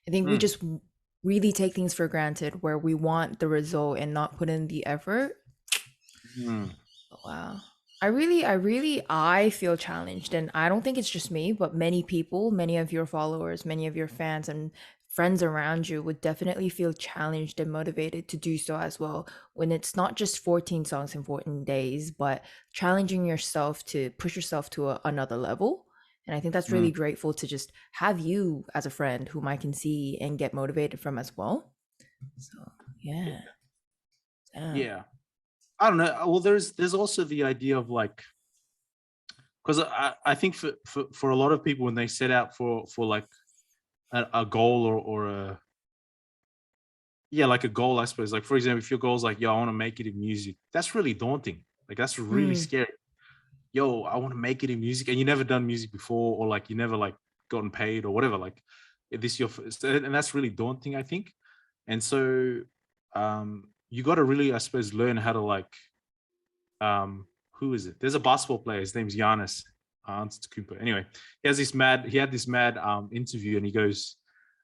I think we Mm, just really take things for granted where we want the result and not put in the effort. mm, Wow. I feel challenged. And I don't think it's just me, but many people, many of your followers, many of your fans and friends around you would definitely feel challenged and motivated to do so as well. When it's not just 14 songs in 14 days, but challenging yourself to push yourself to another level. And I think that's mm. really grateful to just have you as a friend whom I can see and get motivated from as well. So, yeah. Damn. Yeah. I don't know. Well, there's also the idea of like, because I think for a lot of people when they set out for like a goal or a, yeah, like a goal, I suppose. Like, for example, if your goal is like, yo, I want to make it in music, that's really daunting. Like, that's really Mm, scary. Yo, I want to make it in music, and you never done music before, or like you never like gotten paid or whatever. Like, this your first, and that's really daunting, I think. And so you got to really, I suppose, learn how to like, who is it? There's a basketball player. His name's Giannis Antetokounmpo. Anyway, he had this mad interview, and he goes,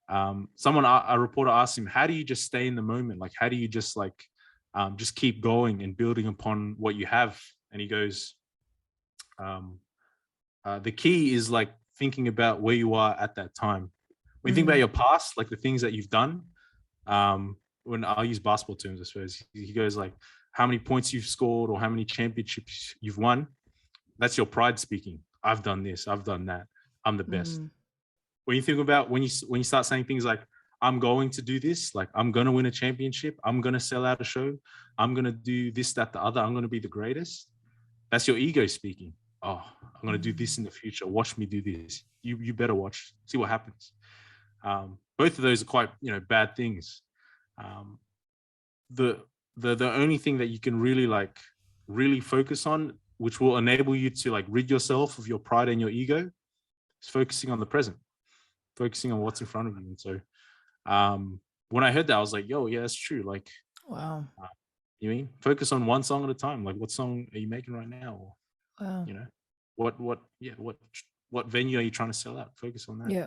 a reporter asked him, how do you just stay in the moment? Like, how do you just like, just keep going and building upon what you have? And he goes, um, the key is like thinking about where you are at that time. When you think about mm, your past, like the things that you've done, when I'll use basketball terms, I suppose, he goes like, how many points you've scored or how many championships you've won. That's your pride speaking. I've done this, I've done that. I'm the best. mm, When you think about when you start saying things like, I'm going to do this, like, I'm gonna win a championship, I'm gonna sell out a show, I'm gonna do this, that, the other, I'm gonna be the greatest. That's your ego speaking. Oh, I'm gonna do mm, this in the future. Watch me do this. You better watch. See what happens. Both of those are quite, bad things. Um, the the only thing that you can really like really focus on, which will enable you to like rid yourself of your pride and your ego, is focusing on the present, focusing on what's in front of you. And so when I heard that, I was like, yo, yeah, that's true. Like, wow. uh, you mean focus on one song at a time. Like, what song are you making right now? Or, Wow. you know, what venue are you trying to sell out? Focus on that. Yeah.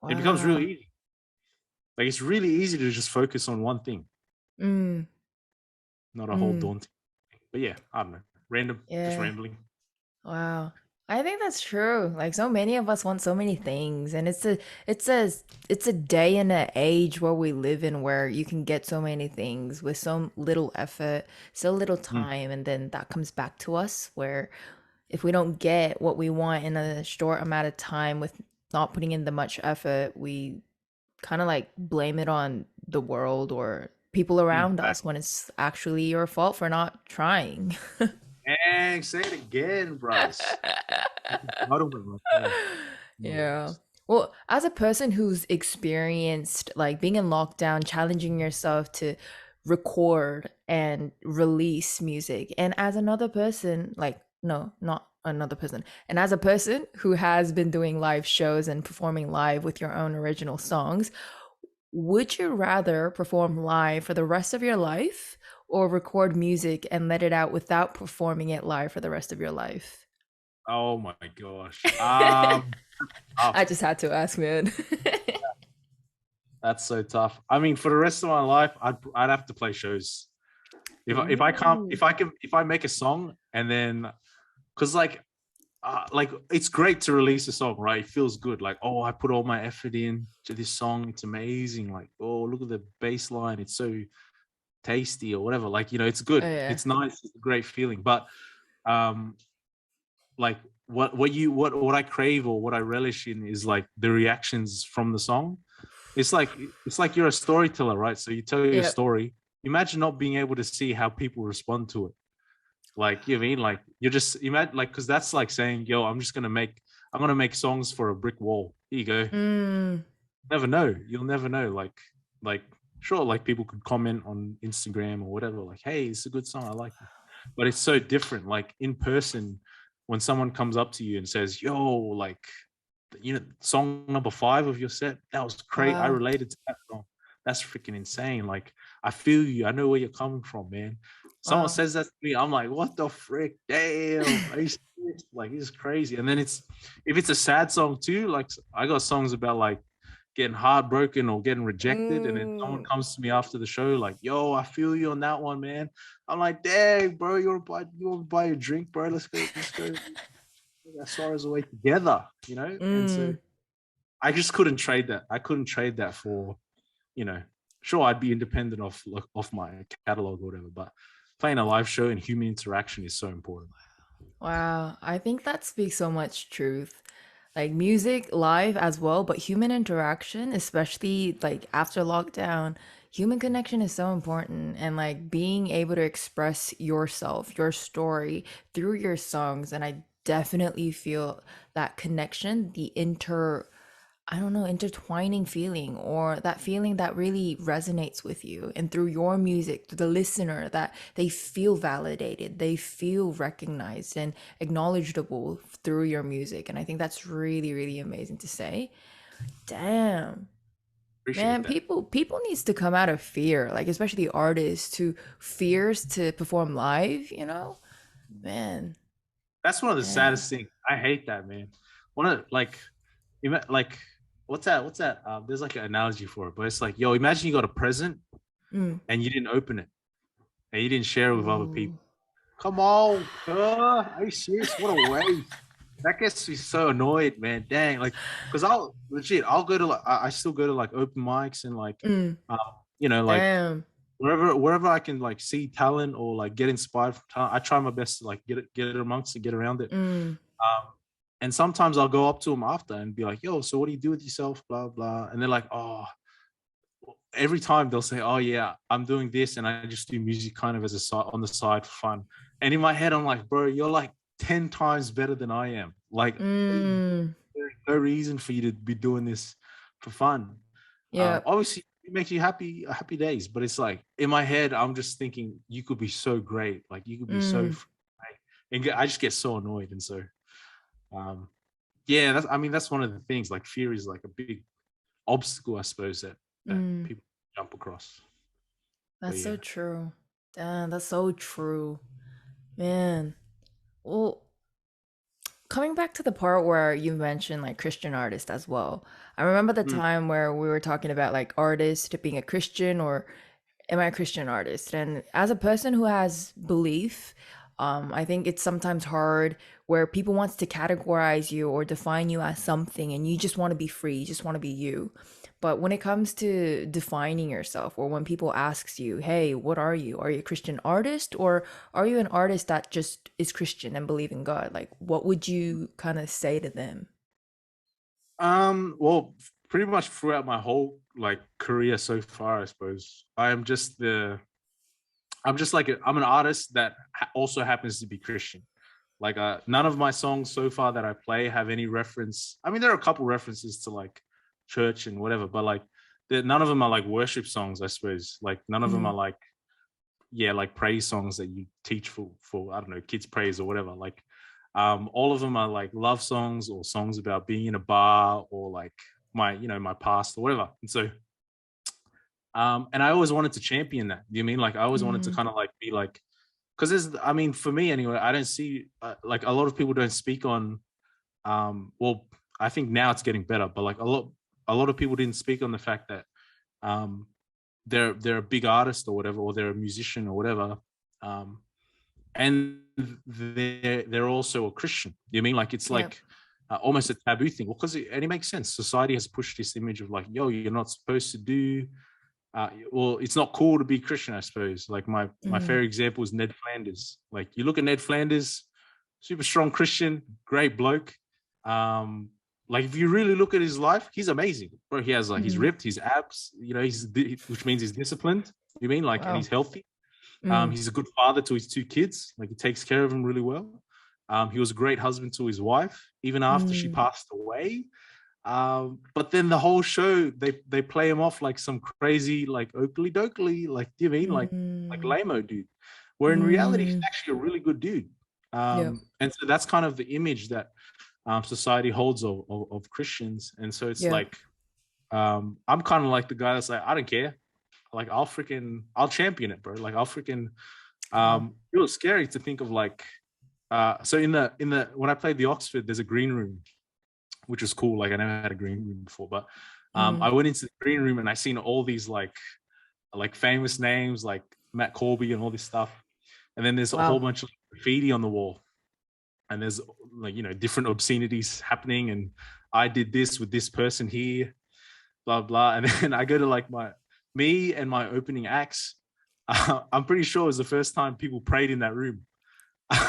It becomes really Wow. easy. Like, it's really easy to just focus on one thing, Mm, not a whole mm, daunting. But yeah, I don't know. Random, just yeah. rambling. Wow. I think that's true. Like so many of us want so many things and it's a it's a day and an age where we live in where you can get so many things with so little effort, so little Mm, time and then that comes back to us where if we don't get what we want in a short amount of time with not putting in the much effort, we kind of like blame it on the world or people around us Exactly. when it's actually your fault for not trying. And say it again, Bryce. Entitlement right there. No Yeah. worries. Well, as a person who's experienced like being in lockdown, challenging yourself to record and release music, and as another person, like, no, not another person, and as a person who has been doing live shows and performing live with your own original songs, would you rather perform live for the rest of your life or record music and let it out without performing it live for the rest of your life? Oh my gosh. I Tough. just had to ask, man. That's so tough. I mean, for the rest of my life, I'd have to play shows. If I can't Ooh. if I make a song and then because like it's great to release a song, right? It feels good. Like, oh, I put all my effort in to this song. It's amazing. Like, oh, look at the bass line. It's so tasty or whatever. Like, it's Oh good. yeah. It's nice. It's a great feeling. But um, like what I crave or what I relish in is like the reactions from the song. It's like you're a storyteller, right? So you tell your Yep. story. Imagine not being able to see how people respond to it. Like, you know what I mean? Like, you're just imagine, like, because that's like saying, yo, I'm gonna make songs for a brick wall. Here you go. Mm. Never know. You'll never know. Like sure, like people could comment on Instagram or whatever, like, hey, it's a good song, I like it. But it's so different. Like in person, when someone comes up to you and says, yo, like, song number 5 of your set, that was great. I Wow. related to that song. That's freaking insane. Like, I feel you. I know where you're coming from, man. Someone Wow. says that to me, I'm like, what the frick? Damn. Are you serious? Like, it's crazy. And then if it's a sad song too, like I got songs about like getting heartbroken or getting rejected, and then someone Mm. comes to me after the show, like, yo, I feel you on that one, man. I'm like, dang, bro, you want to buy a drink, bro? Let's go our sorrows away together, And so Mm. I just couldn't trade that. I couldn't trade that for, you know, sure, I'd be independent of my catalog or whatever, but playing a live show and human interaction is so important. Wow. I think that speaks so much truth. Like music live as well, but human interaction, especially like after lockdown, human connection is so important. And like being able to express yourself, your story through your songs. And I definitely feel that connection, I don't know, intertwining feeling or that feeling that really resonates with you. And through your music, to the listener, that they feel validated, they feel recognized and acknowledgeable through your music. And I think that's really, really amazing to say. Damn. Appreciate Man, that. people needs to come out of fear, like especially artists who fears to perform live, you know? Man, That's one of the damn. saddest things. I hate that, man. One of like what's that? What's that? There's like an analogy for it, but it's like, yo, imagine you got a present Mm. and you didn't open it and you didn't share it with other Ooh. people. Come on, are you serious? What a waste. That gets me so annoyed, man. Dang, like, because I'll go to like, I still go to like open mics and like, Mm. um, like Damn. wherever I can like see talent or like get inspired from talent, I try my best to like get it amongst and get around it. Mm. Um, and sometimes I'll go up to them after and be like, "Yo, so what do you do with yourself?" Blah blah, and they're like, "Oh." Every time they'll say, "Oh yeah, I'm doing this, and I just do music kind of as a side on the side for fun." And in my head, I'm like, "Bro, you're like 10 times better than I am. Like, Mm. there's no reason for you to be doing this for fun." Yep. Obviously, it makes you happy days, but it's like in my head, I'm just thinking you could be so great, like you could be so, Mm. great. And I just get so annoyed, and so um, yeah, that's one of the things. Like fear is like a big obstacle, I suppose that Mm. people jump across. But That's so yeah. true. Damn, that's so true. Man. Well, coming back to the part where you mentioned like Christian artists as well. I remember the Mm, time where we were talking about like artists being a Christian or am I a Christian artist? And as a person who has belief, I think it's sometimes hard where people wants to categorize you or define you as something, and you just want to be free, you just want to be you. But when it comes to defining yourself, or when people asks you, "Hey, what are you? Are you a Christian artist, or are you an artist that just is Christian and believe in God?" Like, what would you kind of say to them? well, pretty much throughout my whole like career so far, I suppose I'm just like I'm an artist that also happens to be Christian. Like none of my songs so far that I play have any reference. I mean, there are a couple references to like church and whatever, but like none of them are like worship songs, I suppose. Like none of them Mm, are like, yeah, like praise songs that you teach for I don't know, kids praise or whatever. Like all of them are like love songs or songs about being in a bar or like my, you know, my past or whatever. And so and I always wanted to champion that. Do you mean like I always wanted to mm, kind of like be like, because there's, I mean, for me anyway, I don't see like a lot of people don't speak on. Well, I think now it's getting better, but like a lot of people didn't speak on the fact that um, they're a big artist or whatever, or they're a musician or whatever, um, and they're also a Christian. You mean like it's yep. like almost a taboo thing? Well, because and it makes sense. Society has pushed this image of like, yo, you're not supposed to do well, it's not cool to be Christian, I suppose. Like my Mm, favorite example is Ned Flanders. Like you look at Ned Flanders, super strong Christian, great bloke. Um, like if you really look at his life, he's amazing, bro. He has like he's mm, ripped, he's abs, you know, which means he's disciplined. You mean like, and wow. he's healthy. Mm, He's a good father to his two kids. Like he takes care of them really well. He was a great husband to his wife, even after she mm, passed away. But then the whole show, they play him off like some crazy, like Oakley Dokley, like do you mean like mm, lame dude? Where in reality, he's mm, actually a really good dude. yep. And so that's kind of the image that society holds of Christians. And so it's Yep. like I'm kind of like the guy that's like, I don't care. Like I'll champion it, bro. Like I'll freaking Wow. it was scary to think of like so in the when I played the Oxford, there's a green room which was cool. Like I never had a green room before, but Mm, I went into the green room and I seen all these like famous names like Matt Corby and all this stuff. And then there's a whole wow. bunch of graffiti on the wall, and there's like, you know, different obscenities happening. And I did this with this person here, blah blah. And then I go to like me and my opening acts. I'm pretty sure it was the first time people prayed in that room.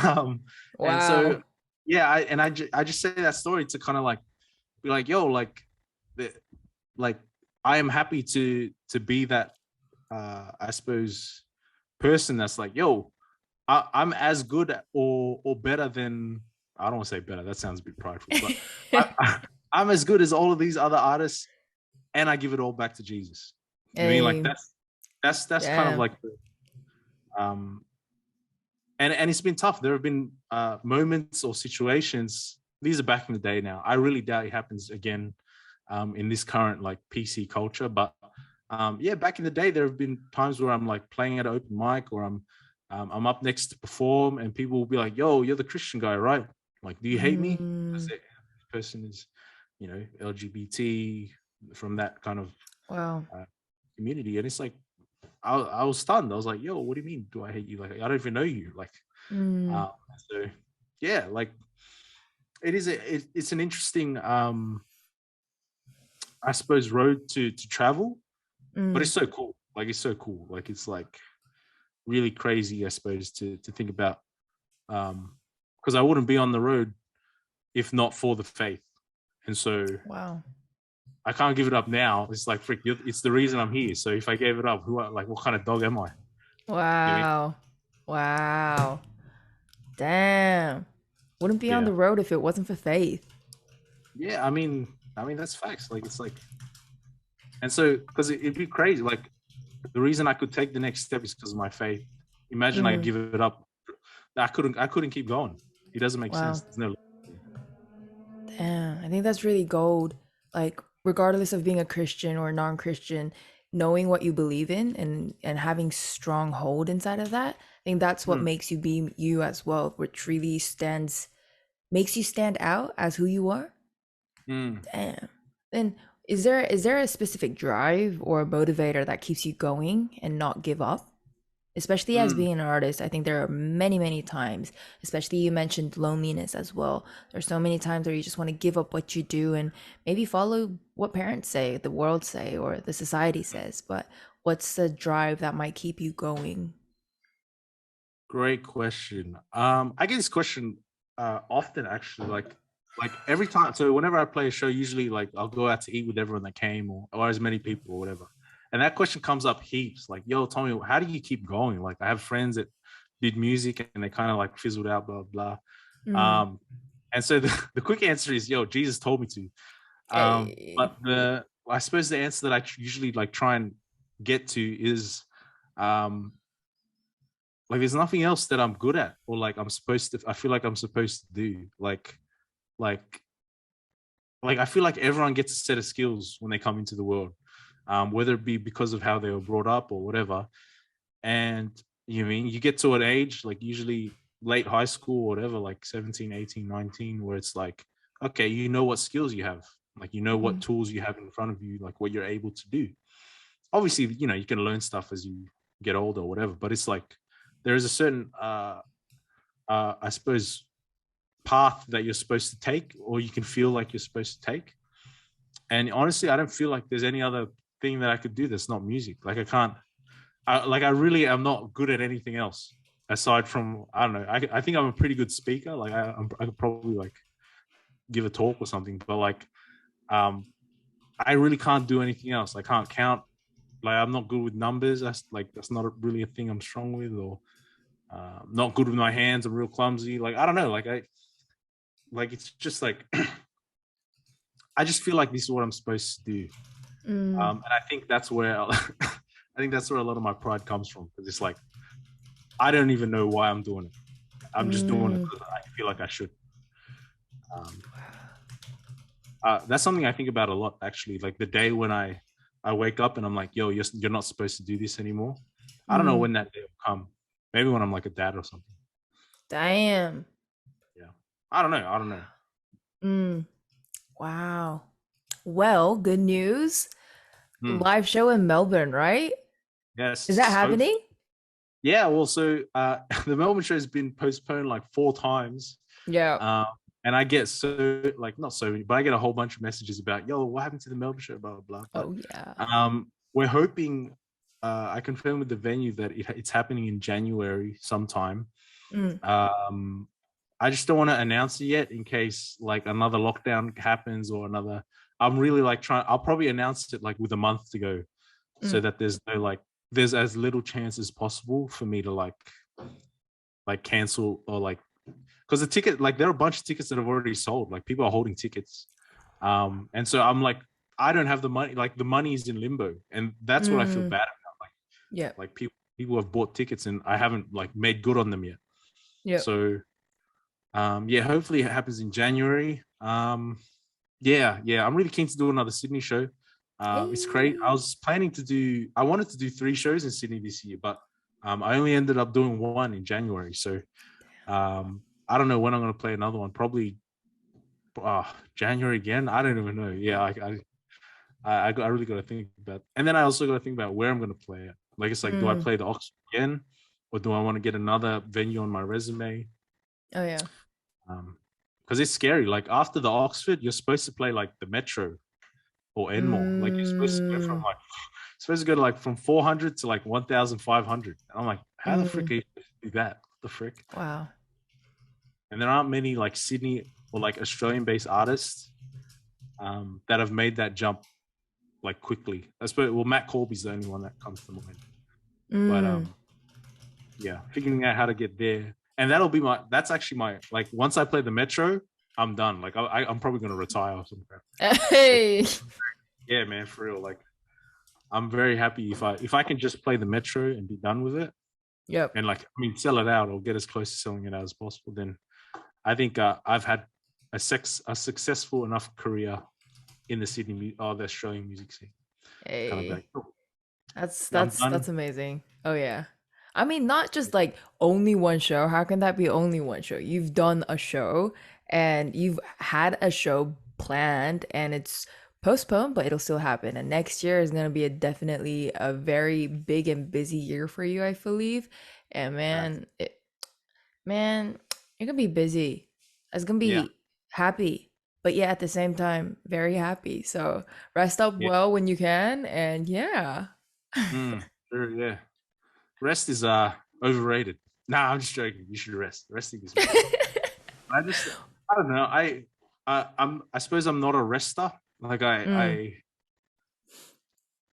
Um, and Wow. so yeah, I just say that story to kind of like be like, yo, like the, like I am happy to be that I suppose person that's like, yo, I'm as good or better than, I don't want to say better, that sounds a bit prideful, but I'm as good as all of these other artists, and I give it all back to Jesus. You mean like Hey, that's kind of damn. like the, um and it's been tough. There have been moments or situations. These are back in the day now. I really doubt it happens again in this current like PC culture. But yeah, back in the day, there have been times where I'm like playing at an open mic, or I'm up next to perform, and people will be like, "Yo, you're the Christian guy, right? Like, do you hate me because Mm, this person is, you know, LGBT from that kind of wow. uh, community?" And it's like, I was stunned. I was like, "Yo, what do you mean? Do I hate you? Like, I don't even know you." Like, Mm, uh, so yeah, like it's an interesting, I suppose, road to travel, but mm, it's so cool. Like, it's so cool. Like, it's like really crazy, I suppose, to think about. Because I wouldn't be on the road if not for the faith, and so wow. I can't give it up now. It's like frick, it's the reason I'm here. So if I gave it up, like what kind of dog am I? You know what I mean? Wow. Wow. Damn. Wouldn't be on Yeah. the road if it wasn't for faith. Yeah, I mean that's facts. Like it's like, and so because it'd be crazy. Like the reason I could take the next step is because of my faith. Imagine I Mm, give it up. I couldn't keep going. It doesn't make wow. sense. There's no. Damn. I think that's really gold. Like, regardless of being a Christian or non-Christian, knowing what you believe in and having strong hold inside of that, I think that's what Hmm. makes you be you as well, which really stands makes you stand out as who you are. Hmm. Damn. Then is there a specific drive or a motivator that keeps you going and not give up? Especially as Hmm. being an artist, I think there are many, many times, especially you mentioned loneliness as well. There's so many times where you just want to give up what you do and maybe follow what parents say, the world say, or the society says. But what's the drive that might keep you going? Great question. I get this question often actually. Like, like every time. So whenever I play a show, usually like I'll go out to eat with everyone that came, or as many people or whatever. And that question comes up heaps. Like, yo, Tommy, how do you keep going? Like, I have friends that did music and they kind of like fizzled out, blah blah. Mm. And so the quick answer is, yo, Jesus told me to. Hey. But the I suppose the answer that I usually like try and get to is, um, like there's nothing else that I'm good at or like I'm supposed to. I feel like I'm supposed to do like like I feel like everyone gets a set of skills when they come into the world, whether it be because of how they were brought up or whatever. And you know what I mean, you get to an age like usually late high school or whatever, like 17, 18, 19, where it's like, okay, you know what skills you have, like you know what Mm. tools you have in front of you, like what you're able to do. Obviously, you know, you can learn stuff as you get older or whatever, but it's like there is a certain I suppose path that you're supposed to take, or you can feel like you're supposed to take. And honestly, I don't feel like there's any other thing that I could do that's not music. Like I can't, I really am not good at anything else aside from, I don't know. I think I'm a pretty good speaker. Like I could probably like give a talk or something, but like, um, I really can't do anything else. I can't count. Like I'm not good with numbers. That's not really a thing I'm strong with, or not good with my hands. I'm real clumsy. Like I don't know. Like it's just like I just feel like this is what I'm supposed to do. Mm. And I think that's where I think that's where a lot of my pride comes from, because it's like I don't even know why I'm doing it. I'm just doing it Mm. because I feel like I should. Um, that's something I think about a lot, actually. Like the day when I wake up and I'm like, yo, you're not supposed to do this anymore. I don't know Mm. when that day will come. Maybe when I'm like a dad or something. Damn. Yeah. I don't know. I don't know. Mm. Wow. Well, good news. Hmm. Live show in Melbourne, right? Is that Yes. Hope. happening? Yeah. Well, so the Melbourne show has been postponed like 4 times. Yeah. Um, and I get so like not so many, but I get a whole bunch of messages about, yo, what happened to the Melbourne show, blah blah blah. But Oh yeah. we're hoping. I confirmed with the venue that it's happening in January sometime. Mm. Um, I just don't want to announce it yet in case like another lockdown happens or another. I'm really like trying. I'll probably announce it like with a month to go, so Mm. that there's as little chance as possible for me to like cancel or like, because the ticket, like there are a bunch of tickets that have already sold, like people are holding tickets, and so I'm like, I don't have the money, like the money is in limbo, and that's what I feel Mm. bad about, Yep. like people have bought tickets and I haven't like made good on them yet. Yep. So yeah, hopefully it happens in January. Yeah, I'm really keen to do another Sydney show. It's great. Hey. I wanted to do 3 shows in Sydney this year, but I only ended up doing one in January. So I don't know when I'm going to play another one. Probably January again. I don't even know. Yeah, I really got to think about. And then I also got to think about where I'm going to play it. Like it's like, do I Mm. play the Oxford again, or do I want to get another venue on my resume? Oh yeah. Because it's scary. Like after the Oxford, you're supposed to play like the Metro or Enmore. Like you're supposed to go from Mm. like supposed to go to like from 400 to like 1,500. And I'm like, how the frick Mm. are you supposed to do that? What the frick? Wow. And there aren't many like Sydney or like Australian-based artists that have made that jump like quickly. I suppose, well, Matt Corby's the only one that comes to mind. But Mm. yeah, figuring out how to get there, and that's actually my like once I play the Metro, I'm done. Like I'm probably gonna retire or something. Hey. Yeah, man, for real. Like I'm very happy if I can just play the Metro and be done with it, Yep. and like I mean sell it out or get as close to selling it out as possible. Then I think I've had a successful enough career in the the Australian music scene. Kind of Hey. like, oh, That's I'm that's done. that's amazing. Oh yeah. I mean, not just like only one show. How can that be only one show? You've done a show and you've had a show planned and it's postponed, but it'll still happen. And next year is gonna be definitely a very big and busy year for you, I believe. And man, you're gonna be busy. It's gonna Yeah, be happy, but yeah, at the same time, very happy. So rest up yeah, well when you can, and yeah. sure, yeah. Rest is overrated. Nah, I'm just joking. You should rest. Resting is important. I just I don't know. I suppose I'm not a rester. Like Mm.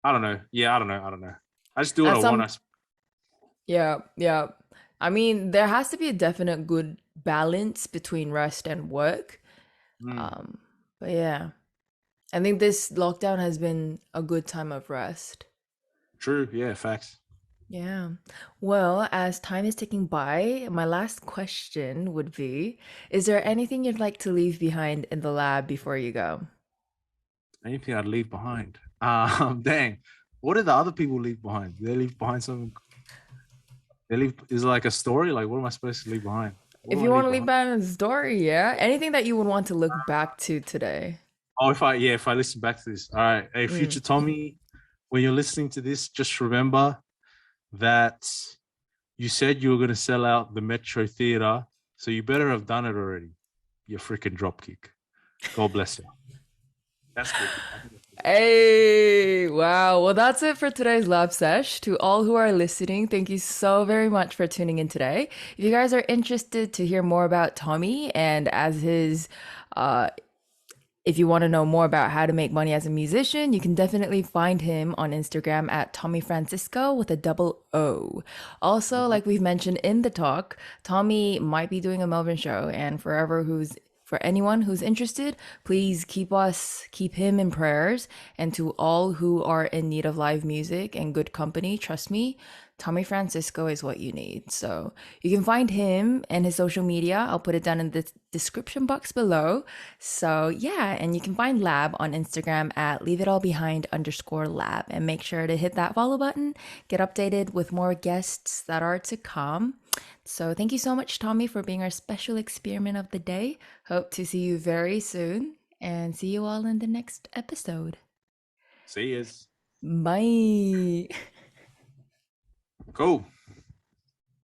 I don't know. Yeah, I don't know. I don't know. I just do what I At want. some Yeah, yeah. I mean, there has to be a definite good balance between rest and work. Mm, Um, but yeah, I think this lockdown has been a good time of rest. true. Yeah, facts. Yeah. Well, as time is ticking by, my last question would be, is there anything you'd like to leave behind in the lab before you go? Anything I'd leave behind. Dang. What did the other people leave behind? Did they leave behind something? They leave is it like a story? Like what am I supposed to leave behind? What If do I you want leave to leave behind? behind a story, yeah? Anything that you would want to look back to today. Oh, if I listen back to this. All right. Hey, Mm. future Tommy, when you're listening to this, just remember that you said you were gonna sell out the Metro Theater, so you better have done it already. You freaking dropkick. God bless you. That's good. I think that's good. Hey, wow. Well, that's it for today's lab sesh. To all who are listening, thank you so very much for tuning in today. If you guys are interested to hear more about Tommy and as his uh if you want to know more about how to make money as a musician, you can definitely find him on Instagram at Tommy Fransisco with a double O. Also, Mhm. like we've mentioned in the talk, Tommy might be doing a Melbourne show, and for anyone who's interested, please keep him in prayers. And to all who are in need of live music and good company, trust me, Tommy Francisco is what you need. So you can find him and his social media. I'll put it down in the description box below. So yeah, and you can find Lab on Instagram at leaveitallbehind_lab and make sure to hit that follow button, get updated with more guests that are to come. So thank you so much, Tommy, for being our special experiment of the day. Hope to see you very soon and see you all in the next episode. See yous. Bye. Cool.